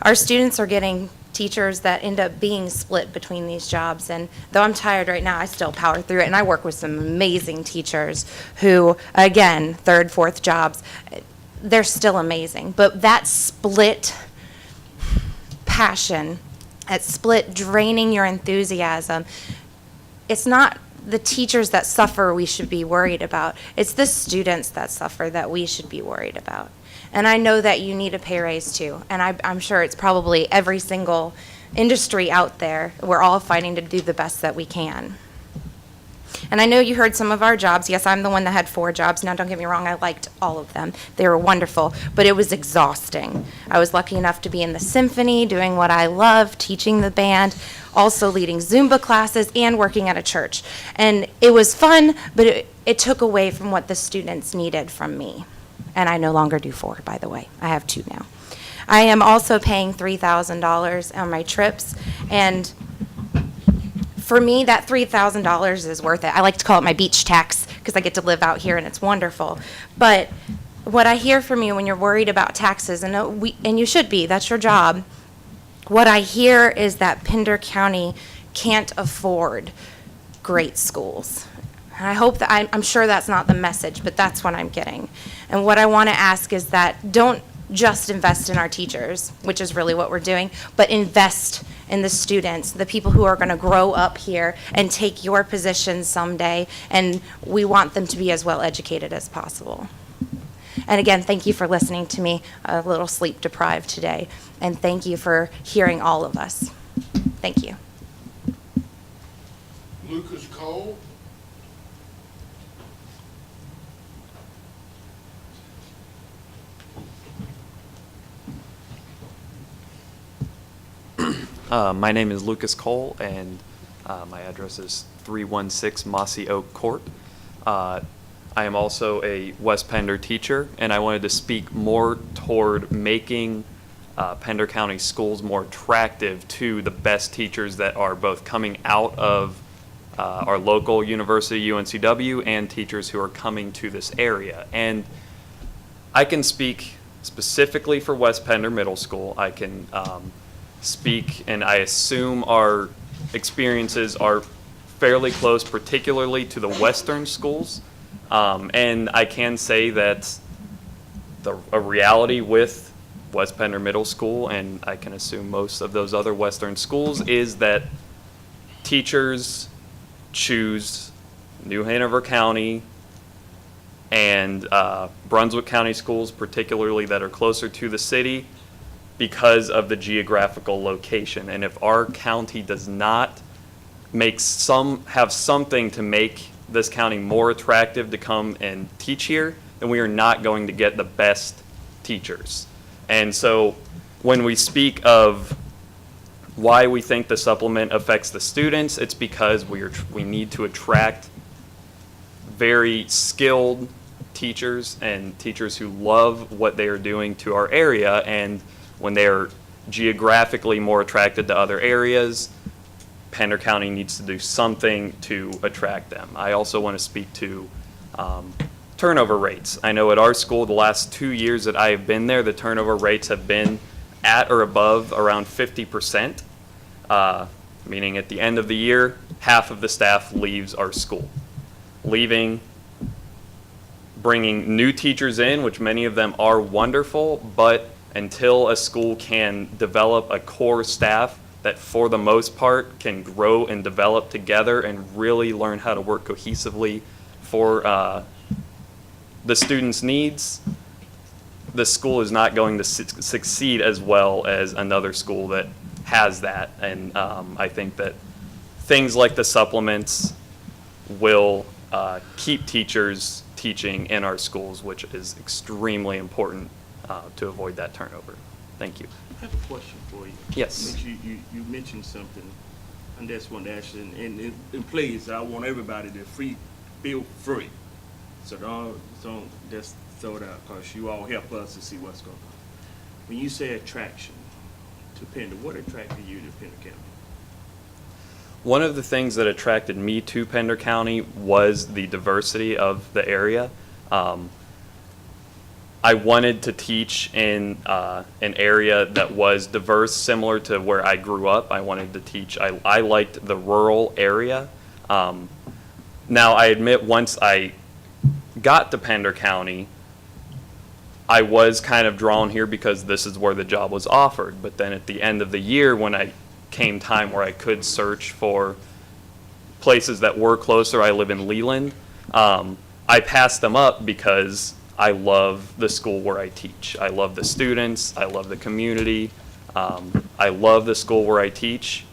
Our students are getting teachers that end up being split between these jobs, and though I'm tired right now, I still power through it, and I work with some amazing teachers who, again, third, fourth jobs, they're still amazing. But that split passion, that split draining your enthusiasm, it's not the teachers that suffer we should be worried about. It's the students that suffer that we should be worried about. And I know that you need a pay raise too. And I'm sure it's probably every single industry out there. We're all fighting to do the best that we can. And I know you heard some of our jobs. Yes, I'm the one that had 4 jobs. Now, don't get me wrong, I liked all of them. They were wonderful, but it was exhausting. I was lucky enough to be in the symphony, doing what I love, teaching the band, also leading Zumba classes and working at a church. And it was fun, but it took away from what the students needed from me. And I no longer do 4, by the way. I have 2 now. I am also paying $3,000 on my trips, and for me, that $3,000 is worth it. I like to call it my beach tax because I get to live out here and it's wonderful. But what I hear from you when you're worried about taxes, and you should be, that's your job, what I hear is that Pender County can't afford great schools. And I hope that, I'm sure that's not the message, but that's what I'm getting. And what I want to ask is that don't just invest in our teachers, which is really what we're doing, but invest in the students, the people who are going to grow up here and take your positions someday, and we want them to be as well educated as possible. And again, thank you for listening to me, a little sleep deprived today, and thank you for hearing all of us. Thank you. Lucas Cole. My name is Lucas Cole, and my address is 316 Mossy Oak Court. I am also a West Pender teacher, and I wanted to speak more toward making Pender County schools more attractive to the best teachers that are both coming out of our local university, UNCW, and teachers who are coming to this area. And I can speak specifically for West Pender Middle School. I can speak, and I assume our experiences are fairly close, particularly to the Western schools. And I can say that a reality with West Pender Middle School, and I can assume most of those other Western schools, is that teachers choose New Hanover County and Brunswick County schools, particularly that are closer to the city, because of the geographical location. And if our county does not have something to make this county more attractive to come and teach here, then we are not going to get the best teachers. And so when we speak of why we think the supplement affects the students, it's because we need to attract very skilled teachers and teachers who love what they are doing to our area. And when they're geographically more attracted to other areas, Pender County needs to do something to attract them. I also want to speak to turnover rates. I know at our school, the last 2 years that I have been there, the turnover rates have been at or above around 50%, meaning at the end of the year, half of the staff leaves our school. Leaving, bringing new teachers in, which many of them are wonderful, but until a school can develop a core staff that for the most part can grow and develop together and really learn how to work cohesively for the students' needs, the school is not going to succeed as well as another school that has that. And I think that things like the supplements will keep teachers teaching in our schools, which is extremely important to avoid that turnover. Thank you. I have a question for you. Yes. You mentioned something, and that's one to ask you. And please, I want everybody to feel free. So don't just throw it out, because you all help us to see what's going on. When you say attraction to Pender, what attracted you to Pender County? One of the things that attracted me to Pender County was the diversity of the area. I wanted to teach in an area that was diverse, similar to where I grew up. I wanted to teach. I liked the rural area. Now, I admit, once I got to Pender County, I was kind of drawn here because this is where the job was offered. But then at the end of the year, when I came time where I could search for places that were closer, I live in Leland, I passed them up because I love the school where I teach. I love the students. I love the community. I love the school where I teach.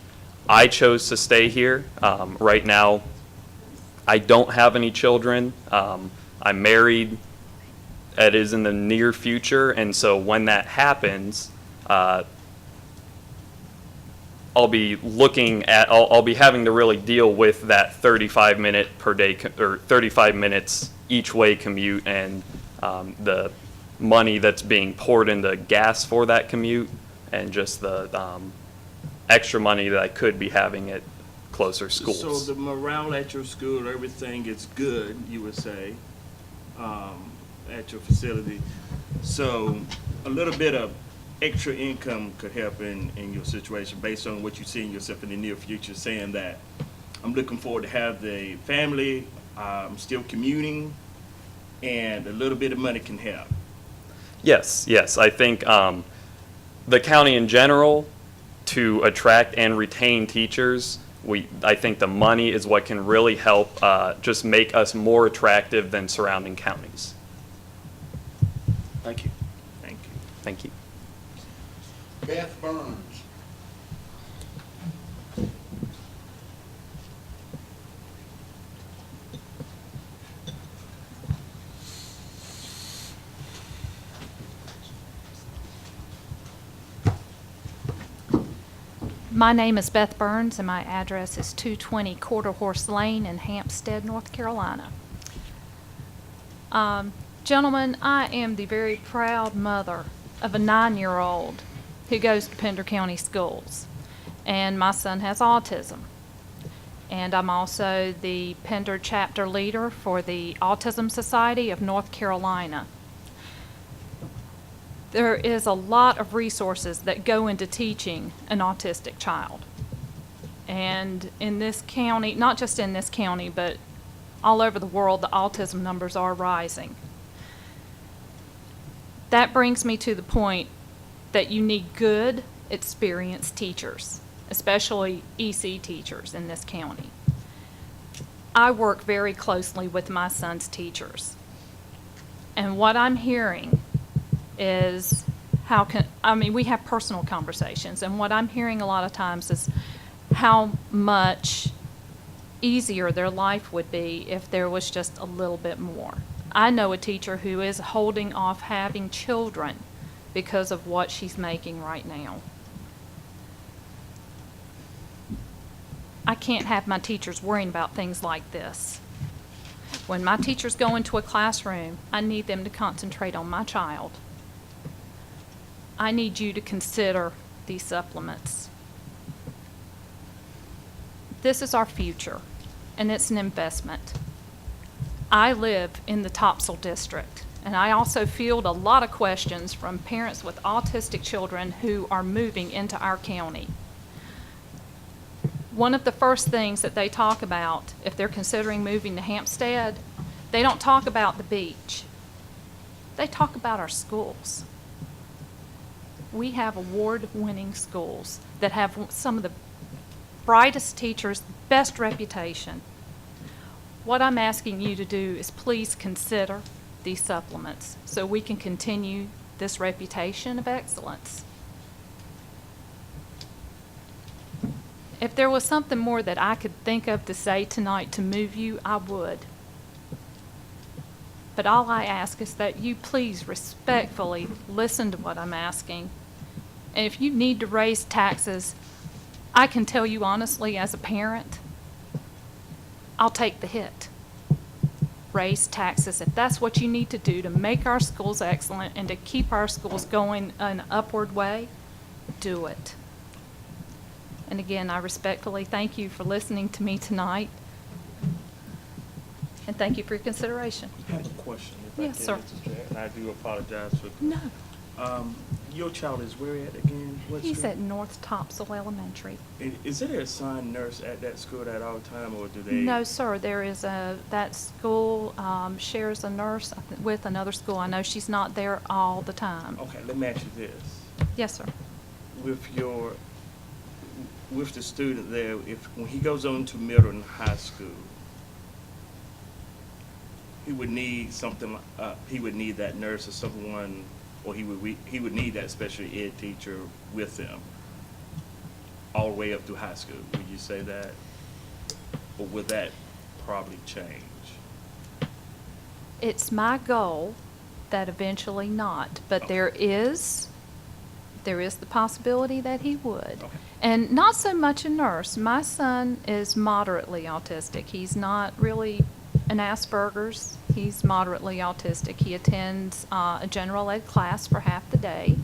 I chose to stay here. Right now, I don't have any children. I'm married. It is in the near future, and so when that happens, I'll be looking at. I'll be having to really deal with that 35-minute per day or 35 minutes each way commute, and the money that's being poured into gas for that commute, and just the extra money that I could be having at closer schools. So the morale at your school, everything is good, you would say, at your facility. So a little bit of extra income could help in your situation based on what you see in yourself in the near future, saying that I'm looking forward to have the family, I'm still commuting, and a little bit of money can help. Yes. I think the county in general, to attract and retain teachers, I think the money is what can really help just make us more attractive than surrounding counties. Thank you. Thank you. Thank you. Beth Burns. My name is Beth Burns, and my address is 220 Quarter Horse Lane in Hampstead, North Carolina. Gentlemen, I am the very proud mother of a 9-year-old who goes to Pender County schools, and my son has autism. And I'm also the Pender chapter leader for the Autism Society of North Carolina. There is a lot of resources that go into teaching an autistic child. And in this county, not just in this county, but all over the world, the autism numbers are rising. That brings me to the point that you need good, experienced teachers, especially EC teachers in this county. I work very closely with my son's teachers. And what I'm hearing is we have personal conversations, and what I'm hearing a lot of times is how much easier their life would be if there was just a little bit more. I know a teacher who is holding off having children because of what she's making right now. I can't have my teachers worrying about things like this. When my teachers go into a classroom, I need them to concentrate on my child. I need you to consider these supplements. This is our future, and it's an investment. I live in the Topsail district, and I also field a lot of questions from parents with autistic children who are moving into our county. One of the first things that they talk about if they're considering moving to Hampstead, they don't talk about the beach. They talk about our schools. We have award-winning schools that have some of the brightest teachers, best reputation. What I'm asking you to do is please consider these supplements so we can continue this reputation of excellence. If there was something more that I could think of to say tonight to move you, I would. But all I ask is that you please respectfully listen to what I'm asking. And if you need to raise taxes, I can tell you honestly as a parent, I'll take the hit. Raise taxes if that's what you need to do to make our schools excellent and to keep our schools going an upward way, do it. And again, I respectfully thank you for listening to me tonight. And thank you for your consideration. I have a question, if I Yes, can, sir. Mrs. Jack, and I do apologize for. No. Your child is where at again? What He's street? at North Topsail Elementary. Is there a assigned nurse at that school at all time, or do they? No, sir, that school shares a nurse with another school. I know she's not there all the time. Okay, let me ask you this. Yes, sir. With the student there, when he goes on to middle and high school, he would need something, he would need that nurse or someone, or he would need that special ed teacher with him all the way up through high school. Would you say that? Or would that probably change? It's my goal that eventually not, but there is the possibility that he would. Okay. And not so much a nurse. My son is moderately autistic. He's not really an Asperger's. He's moderately autistic. He attends a general ed class for half the day,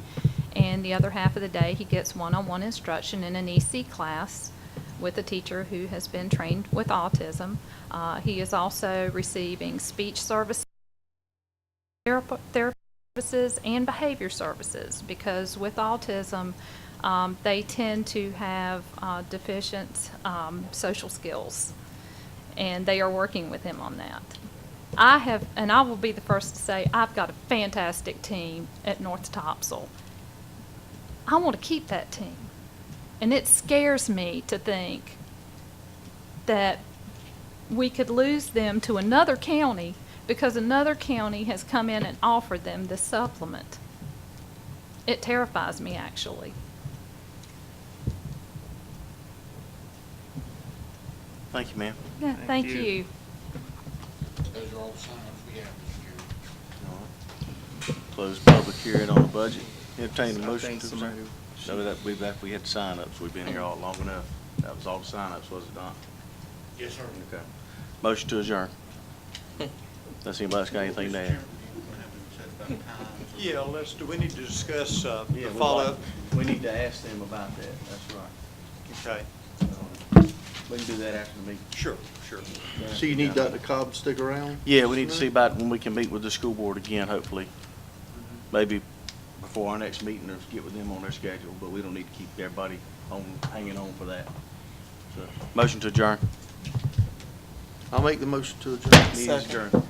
and the other half of the day he gets one-on-one instruction in an EC class with a teacher who has been trained with autism. He is also receiving speech services, therapy services, and behavior services, because with autism, they tend to have deficient social skills, and they are working with him on that. And I will be the first to say, I've got a fantastic team at North Topsail. I want to keep that team. And it scares me to think that we could lose them to another county because another county has come in and offered them this supplement. It terrifies me, actually. Thank you, ma'am. Yeah, thank you. Those are all the signs we have this year. Close public hearing on the budget. Entertain a I motion think to somebody adjourn. No, we had sign-ups. We've been here all long enough. That was all the sign-ups, was it not? Yes, sir. Okay. Motion to adjourn. Does anybody else got anything to add? Yeah, do we need to discuss the Yeah, follow-up? we need to ask them about that. That's right. Okay, We can do that after the meeting. sure. So you need Dr. Cobb to stick around? Yeah, we need to see about when we can meet with the school board again, hopefully. Maybe before our next meeting, or get with them on their schedule, but we don't need to keep everybody hanging on for that. So, motion to adjourn. I'll make the motion to adjourn. Meeting is adjourned.